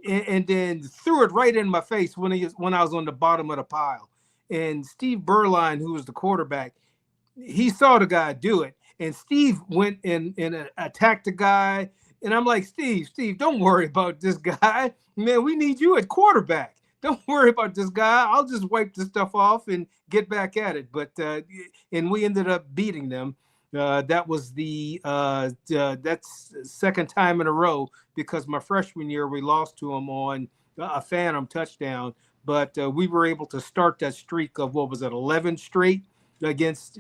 and then threw it right in my face when I was on the bottom of the pile. And Steve Berline, who was the quarterback, he saw the guy do it, and Steve went and attacked the guy. And I'm like, Steve, don't worry about this guy. Man, we need you at quarterback. Don't worry about this guy. I'll just wipe this stuff off and get back at it. But and we ended up beating them. That was that's second time in a row, because my freshman year we lost to them on a phantom touchdown. But we were able to start that streak of, 11 straight against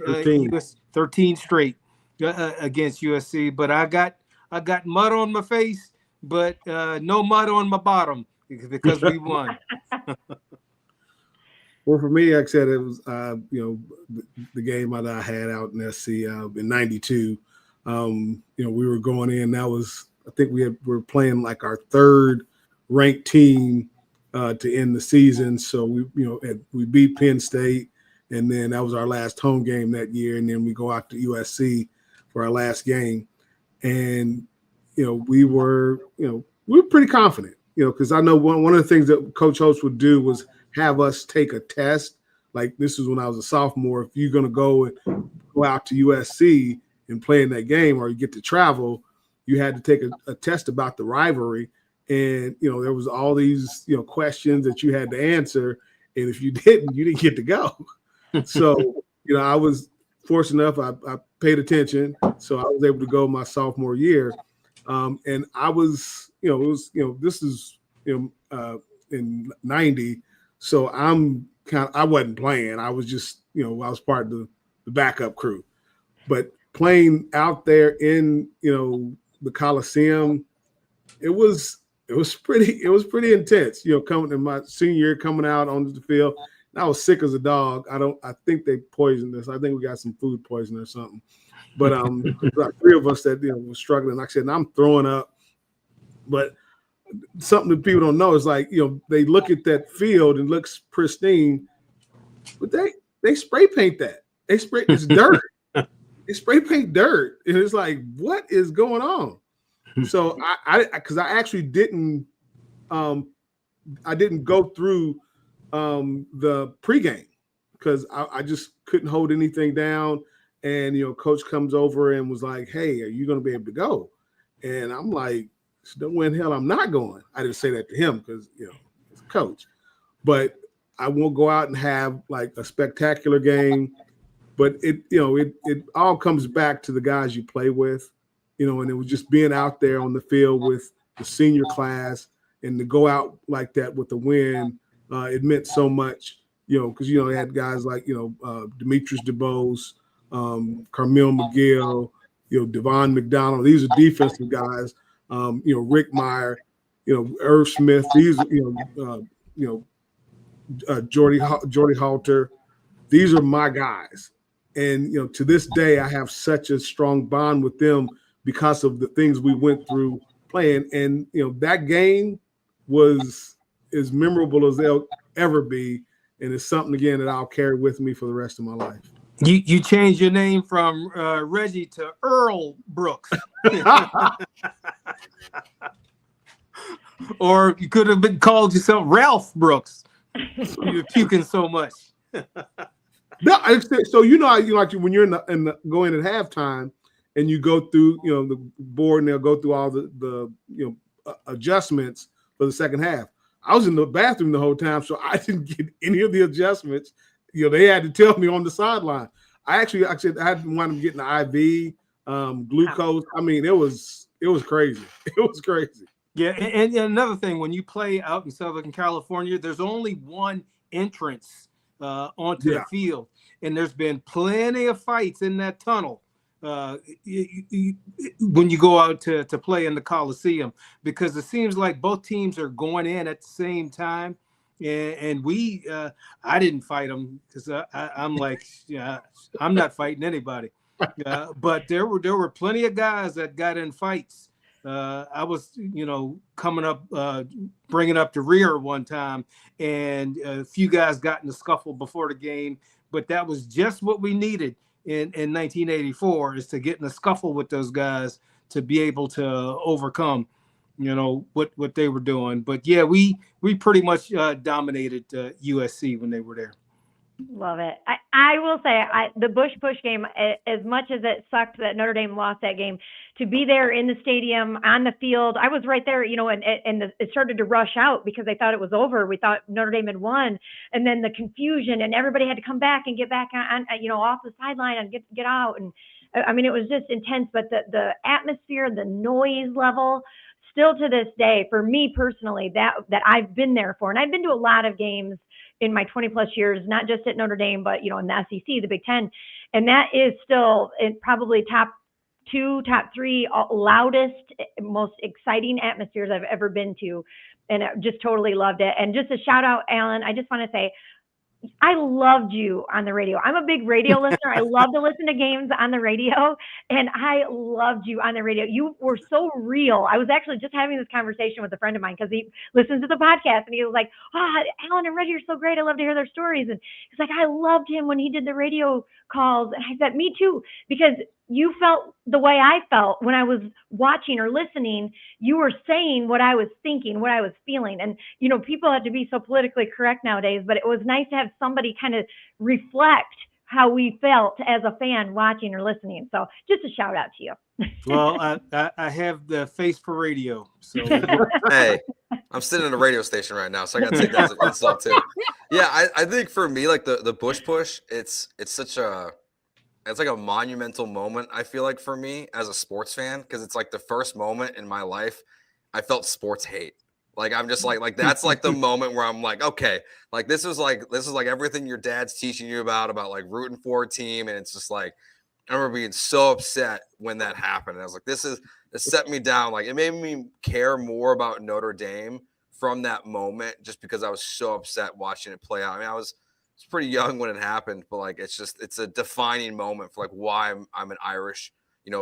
13 straight against USC. But I got mud on my face, but no mud on my bottom, because we won. Well, for me, like I said, it was the game that I had out in SC in '92. We were going in. That was, I think we were playing like our third ranked team to end the season. So we beat Penn State, and then that was our last home game that year. And then we go out to USC for our last game. And, we were pretty confident, because I know one of the things that Coach Holtz would do was have us take a test. Like, this is when I was a sophomore. If you're going to go out to USC and play in that game, or you get to travel, you had to take a test about the rivalry. And, there was all these, questions that you had to answer. And if you didn't get to go. So, I was fortunate enough. I paid attention. So I was able to go my sophomore year. And I was, this is, in 90. So I wasn't playing. I was just, I was part of the backup crew. But playing out there in, the Coliseum, it was pretty intense, coming in my senior year, coming out on the field. And I was sick as a dog. I think they poisoned us. I think we got some food poisoning or something. But like three of us that were struggling. Like I said, and I'm throwing up. But something that people don't know is, like, they look at that field and looks pristine, but they spray paint that. It's dirt. They spray paint dirt, and it's like, what is going on? So because I actually didn't go through the pregame, because I just couldn't hold anything down. And coach comes over and was like, "Hey, are you going to be able to go?" And I'm like, "No way in hell I'm not going." I didn't say that to him, because he's a coach, but I won't go out and have like a spectacular game. But it all comes back to the guys you play with, and it was just being out there on the field with the senior class, and to go out like that with the win, it meant so much because they had guys like Demetrius DeBose, Carmel McGill, Devon McDonald. These are defensive guys. Rick Meyer, Irv Smith. These Jordy Halter. These are my guys, and to this day I have such a strong bond with them because of the things we went through playing. And that game was as memorable as they'll ever be, and it's something again that I'll carry with me for the rest of my life. You changed your name from Reggie to Earl Brooks. Or you could have been called yourself Ralph Brooks. You're puking so much. No, so when you're going at halftime and you go through the board and they'll go through all the adjustments for the second half. I was in the bathroom the whole time, so I didn't get any of the adjustments. They had to tell me on the sideline. I had to wind up getting the IV, glucose. I mean, it was crazy. It was crazy. Yeah, and another thing, when you play out in Southern California, there's only one entrance onto the field, and there's been plenty of fights in that tunnel when you go out to play in the Coliseum, because it seems like both teams are going in at the same time. And I didn't fight them because I'm like, I'm not fighting anybody. But there were plenty of guys that got in fights. I was, coming up, bringing up the rear one time, and a few guys got in a scuffle before the game. But that was just what we needed in 1984, is to get in a scuffle with those guys to be able to overcome what they were doing. But yeah, we pretty much dominated USC when they were there. Love it. I will say the Bush Push game, as much as it sucked that Notre Dame lost that game, to be there in the stadium on the field, I was right there, and it started to rush out because they thought it was over. We thought Notre Dame had won, and then the confusion, and everybody had to come back and get back on off the sideline and get out. And I mean, it was just intense, but the atmosphere, the noise level, still to this day, for me personally, that I've been there for, and I've been to a lot of games in my 20 plus years, not just at Notre Dame, but, in the SEC, the Big Ten. And that is still probably top 2, top 3 loudest, most exciting atmospheres I've ever been to. And I just totally loved it. And just a shout out, Allen, I just want to say, I loved you on the radio. I'm a big radio listener. I love to listen to games on the radio, and I loved you on the radio. You were so real. I was actually just having this conversation with a friend of mine because he listens to the podcast, and he was like, Allen and Reggie are so great. I love to hear their stories. And he's like, I loved him when he did the radio calls. And I said, me too, because you felt the way I felt when I was watching or listening. You were saying what I was thinking, what I was feeling. And, people have to be so politically correct nowadays, but it was nice to have somebody kind of reflect how we felt as a fan watching or listening. So just a shout out to you. Well, I have the face for radio. So hey, I'm sitting in a radio station right now, so I got to take that as an insult too. Yeah, I think for me, like the Bush Push, it's like a monumental moment, I feel like, for me as a sports fan, because it's like the first moment in my life I felt sports hate. Like, I'm just like that's like the moment where I'm like, okay, like this is like everything your dad's teaching you about like rooting for a team. And it's just like, I remember being so upset when that happened. And I was like, it set me down. Like, it made me care more about Notre Dame from that moment, just because I was so upset watching it play out. I mean, I was pretty young when it happened, but like, it's a defining moment for like why I'm an Irish,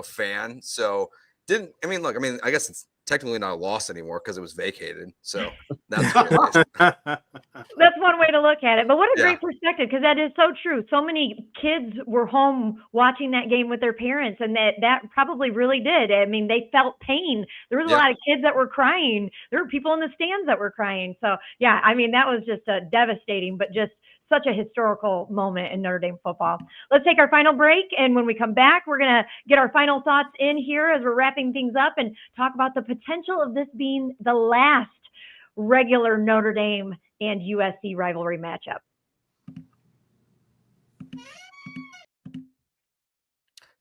fan. So I guess it's technically not a loss anymore because it was vacated. So that's that's one way to look at it. But what a great perspective, because that is so true. So many kids were home watching that game with their parents, and that probably really did. I mean, they felt pain. There was a lot of kids that were crying. There were people in the stands that were crying. So yeah, I mean, that was just devastating, but just such a historical moment in Notre Dame football. Let's take our final break, and when we come back, we're going to get our final thoughts in here as we're wrapping things up and talk about the potential of this being the last regular Notre Dame and USC rivalry matchup.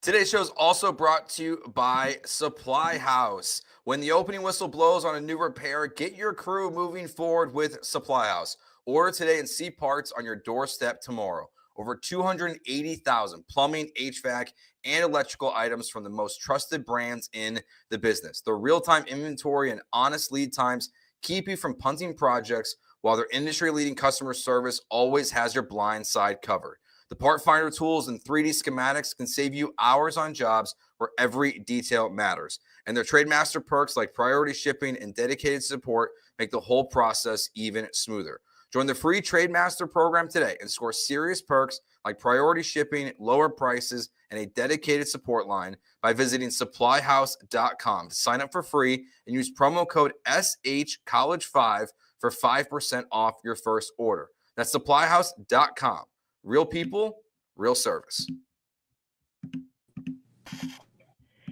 Today's show is also brought to you by SupplyHouse. When the opening whistle blows on a new repair, get your crew moving forward with SupplyHouse. Order today and see parts on your doorstep tomorrow. Over 280,000 plumbing, HVAC, and electrical items from the most trusted brands in the business. Their real-time inventory and honest lead times keep you from punting projects, while their industry-leading customer service always has your blind side covered. The Part Finder tools and 3D schematics can save you hours on jobs where every detail matters. And their TradeMaster perks like priority shipping and dedicated support make the whole process even smoother. Join the free TradeMaster program today and score serious perks like priority shipping, lower prices, and a dedicated support line by visiting SupplyHouse.com to sign up for free and use promo code SHCollege5 for 5% off your first order. That's SupplyHouse.com. Real people, real service.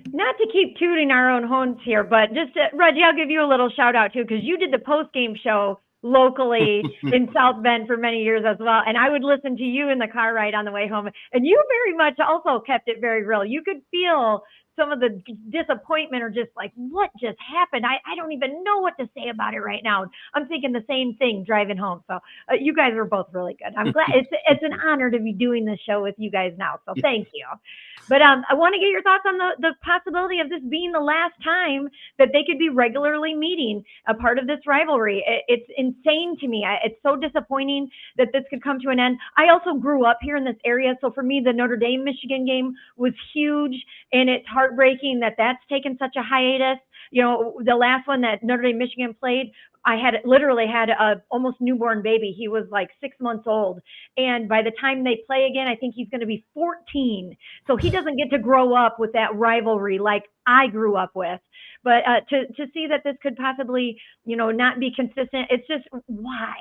Not to keep tooting our own horns here, but just, Reggie, I'll give you a little shout out too, because you did the post-game show locally in South Bend for many years as well. And I would listen to you in the car ride on the way home. And you very much also kept it very real. You could feel some of the disappointment or just like, what just happened? I don't even know what to say about it right now. I'm thinking the same thing driving home. So you guys are both really good. I'm glad it's an honor to be doing this show with you guys now. So thank you. But I want to get your thoughts on the possibility of this being the last time that they could be regularly meeting a part of this rivalry. It's insane to me. It's so disappointing that this could come to an end. I also grew up here in this area. So for me, the Notre Dame Michigan game was huge, and it's heartbreaking that that's taken such a hiatus. You know, the last one that Notre Dame Michigan played, I literally had a almost newborn baby. He was like 6 months old. And by the time they play again, I think he's going to be 14. So he doesn't get to grow up with that rivalry like I grew up with. But to see that this could possibly, you know, not be consistent, it's just why?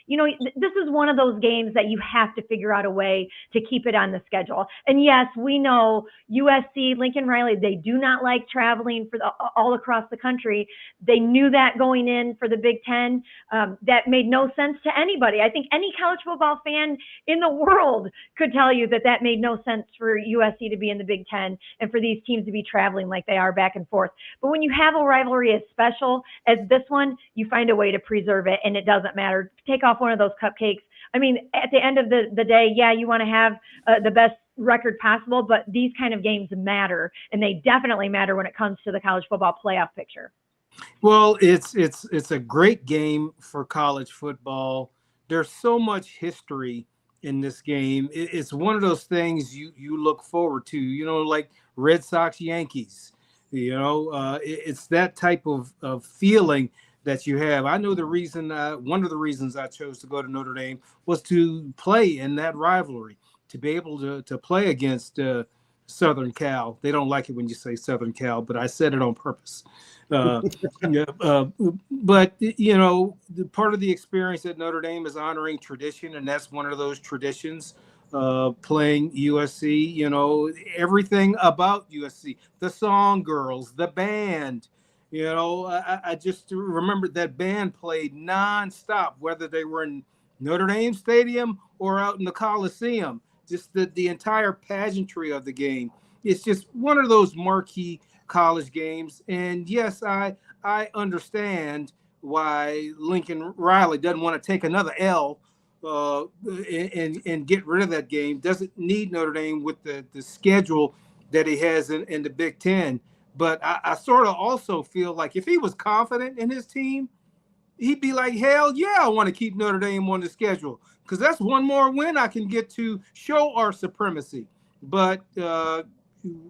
You know, this is one of those games that you have to figure out a way to keep it on the schedule. And yes, we know USC, Lincoln Riley, they do not like traveling for all across the country. They knew that going in for the Big Ten. That made no sense to anybody. I think any college football fan in the world could tell you that made no sense for USC to be in the Big Ten and for these teams to be traveling like they are back and forth. But when you have a rivalry as special as this one, you find a way to preserve it, and it doesn't matter. Take off one of those cupcakes. I mean, at the end of the day, yeah, you want to have the best record possible, but these kind of games matter, and they definitely matter when it comes to the college football playoff picture. Well, it's a great game for college football. There's so much history in this game. It's one of those things you look forward to, you know, like Red Sox Yankees. You know, it's that type of feeling that you have. I know the reason, one of the reasons I chose to go to Notre Dame was to play in that rivalry, to be able to play against Southern Cal. They don't like it when you say Southern Cal, but I said it on purpose. But, you know, part of the experience at Notre Dame is honoring tradition, and that's one of those traditions, playing USC, you know, everything about USC, the song girls, the band. You know, I just remember that band played nonstop, whether they were in Notre Dame Stadium or out in the Coliseum. Just the entire pageantry of the game. It's just one of those marquee college games. And yes, I understand why Lincoln Riley doesn't want to take another L and get rid of that game. Doesn't need Notre Dame with the schedule that he has in the Big Ten. But I sort of also feel like if he was confident in his team, he'd be like, hell yeah, I want to keep Notre Dame on the schedule, because that's one more win I can get to show our supremacy. But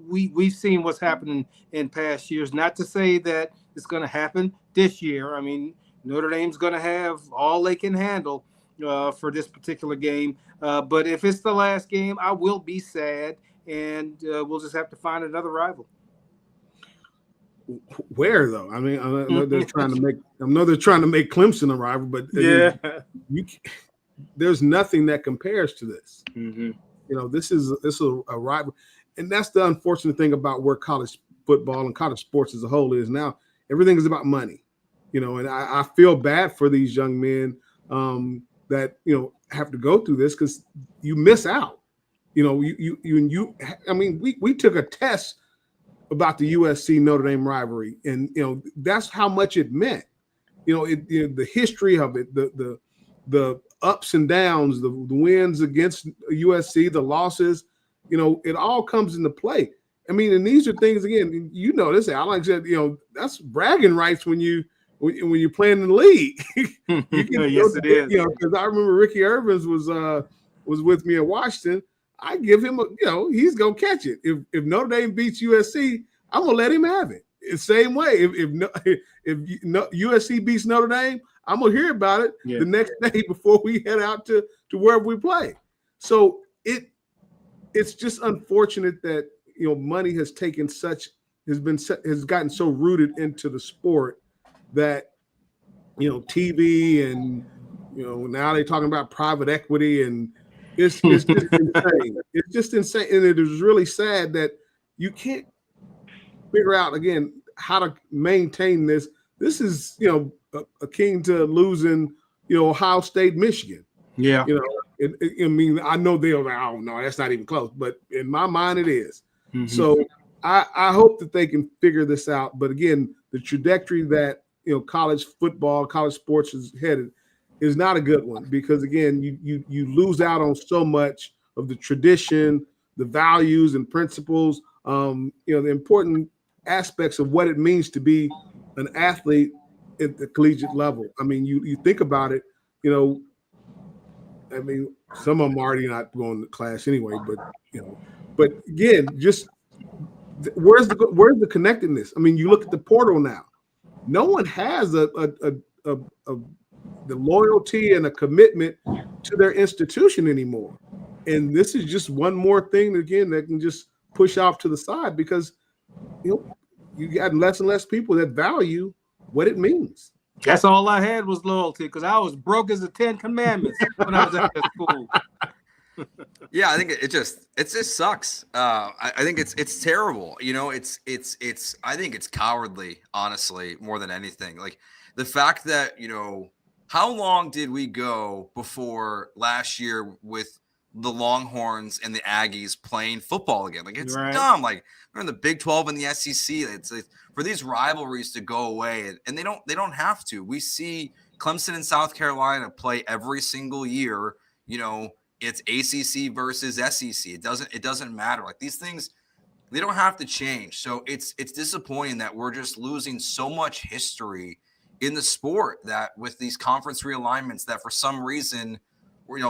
we've seen what's happening in past years. Not to say that it's going to happen this year. I mean, Notre Dame's going to have all they can handle for this particular game. But if it's the last game, I will be sad, and we'll just have to find another rival. Where though? I mean, I know they're trying to make Clemson a rival, but yeah, there's nothing that compares to this. Mm-hmm. You know, this is a rival, and that's the unfortunate thing about where college football and college sports as a whole is now. Everything is about money, you know, and I feel bad for these young men that, you know, have to go through this, because you miss out. You know, you. I mean, we took a test about the USC Notre Dame rivalry, and you know that's how much it meant. You know, the history of it, the ups and downs, the wins against USC, the losses, it all comes into play. I mean, and these are things, again, this, Alan said, that's bragging rights when you're playing in the league. Yes, it is. Because I remember Ricky Irvins was with me in Washington. I give him he's gonna catch it. If Notre Dame beats USC, I'm gonna let him have it. The same way, if USC beats Notre Dame, I'm gonna hear about it the next day before we head out to wherever we play. So it's just unfortunate that money has gotten so rooted into the sport that TV and now they're talking about private equity, and it's just insane. It's just insane, and it is really sad that you can't figure out again how to maintain this. This is akin to losing Ohio State, Michigan. Yeah. I mean, I know they'll like, oh no, that's not even close, but in my mind it is. Mm-hmm. So I hope that they can figure this out. But again, the trajectory that college football, college sports is headed is not a good one, because again, you lose out on so much of the tradition, the values and principles, the important aspects of what it means to be an athlete at the collegiate level. I mean, you think about it, I mean, some of them are already not going to class anyway, but again, just where's the connectedness? I mean, you look at the portal now. No one has the loyalty and a commitment to their institution anymore. And this is just one more thing, again, that can just push off to the side, because you got less and less people that value what it means. That's all I had was loyalty, because I was broke as the 10 Commandments when I was at that school. Yeah, I think it just sucks. I think it's terrible. I think it's cowardly, honestly, more than anything. Like the fact that, how long did we go before last year with the Longhorns and the Aggies playing football again? Like it's dumb. Like we're in the Big 12 and the SEC. It's for these rivalries to go away, and they don't have to. We see Clemson and South Carolina play every single year. It's ACC versus SEC. It doesn't matter. Like these things, they don't have to change. So it's disappointing that we're just losing so much history in the sport, that with these conference realignments, that for some reason, we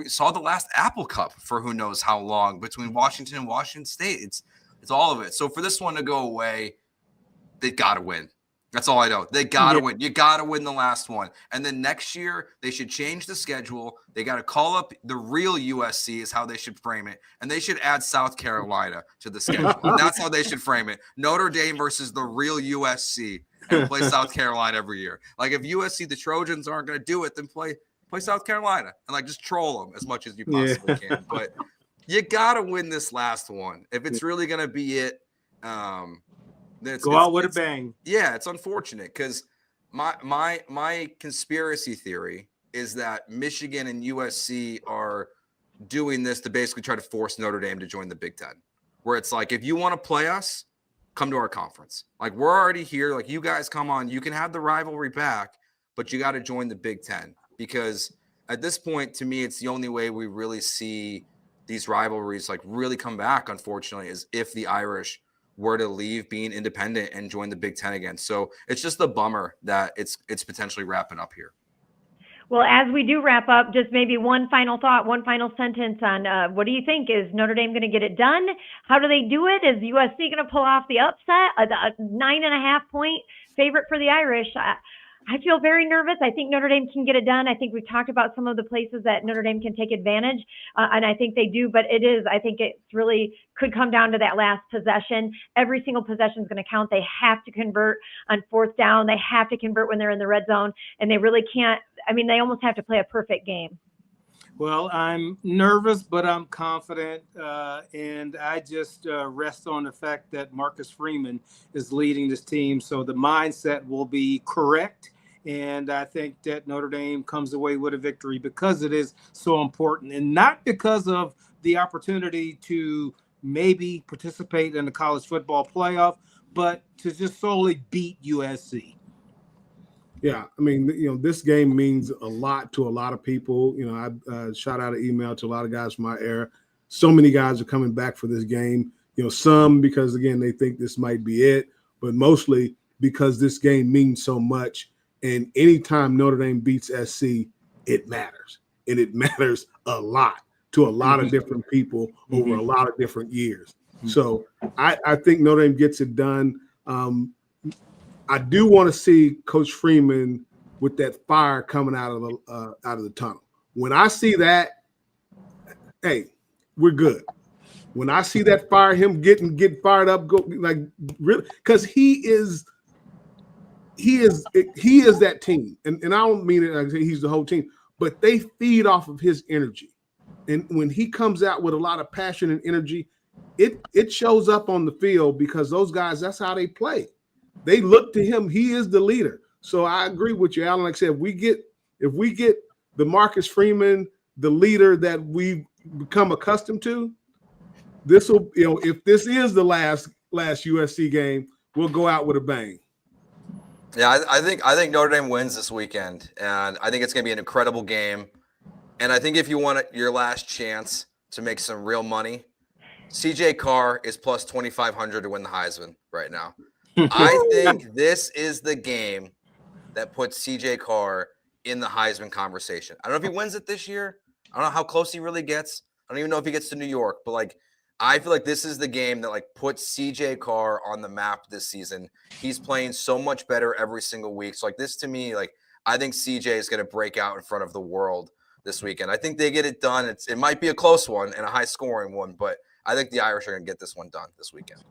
saw the last Apple Cup for who knows how long between Washington and Washington State. It's all of it. So for this one to go away, they got to win. That's all I know. They got to win. You got to win the last one. And then next year, they should change the schedule. They got to call up the real USC is how they should frame it. And they should add South Carolina to the schedule. And that's how they should frame it. Notre Dame versus the real USC, and play South Carolina every year. Like if USC, the Trojans, aren't going to do it, then play South Carolina and just troll them as much as you possibly can. But you got to win this last one. If it's really going to be it, go out with a bang. Yeah, it's unfortunate, because my conspiracy theory is that Michigan and USC are doing this to basically try to force Notre Dame to join the Big Ten, where it's like, if you want to play us, come to our conference. Like we're already here. Like you guys come on, you can have the rivalry back, but you got to join the Big Ten, because at this point, to me, it's the only way we really see these rivalries really come back, unfortunately, is if the Irish were to leave being independent and join the Big Ten again. So it's just a bummer that it's potentially wrapping up here. Well, as we do wrap up, just maybe one final thought, one final sentence on what do you think? Is Notre Dame going to get it done? How do they do it? Is USC going to pull off the upset? A 9.5 point favorite for the Irish. I feel very nervous. I think Notre Dame can get it done. I think we've talked about some of the places that Notre Dame can take advantage, and I think they do. But I think it's really could come down to that last possession. Every single possession is going to count. They have to convert on fourth down. They have to convert when they're in the red zone, and they really can't. I mean, they almost have to play a perfect game. Well, I'm nervous, but I'm confident, and I just rest on the fact that Marcus Freeman is leading this team, so the mindset will be correct. And I think that Notre Dame comes away with a victory because it is so important, and not because of the opportunity to maybe participate in the college football playoff, but to just solely beat USC. Yeah, I mean, this game means a lot to a lot of people. I shot out an email to a lot of guys from my era. So many guys are coming back for this game. Some because, again, they think this might be it, but mostly because this game means so much. And anytime Notre Dame beats SC, it matters. And it matters a lot to a lot of different people over a lot of different years. So I think Notre Dame gets it done. I do want to see Coach Freeman with that fire coming out of the tunnel. When I see that, hey, we're good. When I see that fire, him get fired up, go like really, because he is that team, and I don't mean it like he's the whole team, but they feed off of his energy, and when he comes out with a lot of passion and energy, it shows up on the field because those guys, that's how they play. They look to him. He is the leader. So I agree with you, Allen. Like I said, if we get the Marcus Freeman, the leader that we've become accustomed to, this will, if this is the last USC game, we'll go out with a bang. Yeah, I think Notre Dame wins this weekend, and I think it's going to be an incredible game. And I think if you want your last chance to make some real money, CJ Carr is plus 2,500 to win the Heisman right now. I think this is the game that puts CJ Carr in the Heisman conversation. I don't know if he wins it this year. I don't know how close he really gets. I don't even know if he gets to New York, but I feel like this is the game that puts CJ Carr on the map this season. He's playing so much better every single week. So this to me, I think CJ is going to break out in front of the world this weekend. I think they get it done. It might be a close one and a high scoring one, but I think the Irish are going to get this one done this weekend.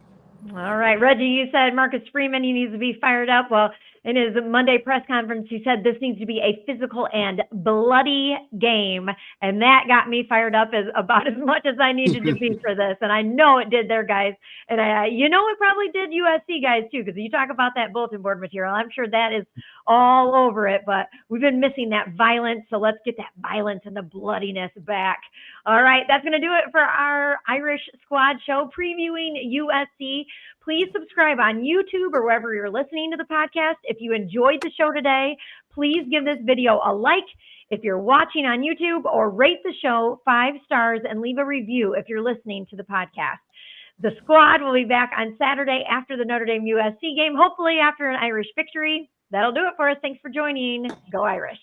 All right, Reggie, you said Marcus Freeman, he needs to be fired up. Well, in his Monday press conference, he said this needs to be a physical and bloody game. And that got me fired up about as much as I needed to be for this. And I know it did there, guys. And it probably did USC guys too, because you talk about that bulletin board material. I'm sure that is all over it, but we've been missing that violence. So let's get that violence and the bloodiness back. All right, that's going to do it for our Irish Squad show previewing USC. Please subscribe on YouTube or wherever you're listening to the podcast. If you enjoyed the show today, please give this video a like if you're watching on YouTube, or rate the show 5 stars and leave a review if you're listening to the podcast. The squad will be back on Saturday after the Notre Dame USC game, hopefully after an Irish victory. That'll do it for us. Thanks for joining. Go Irish.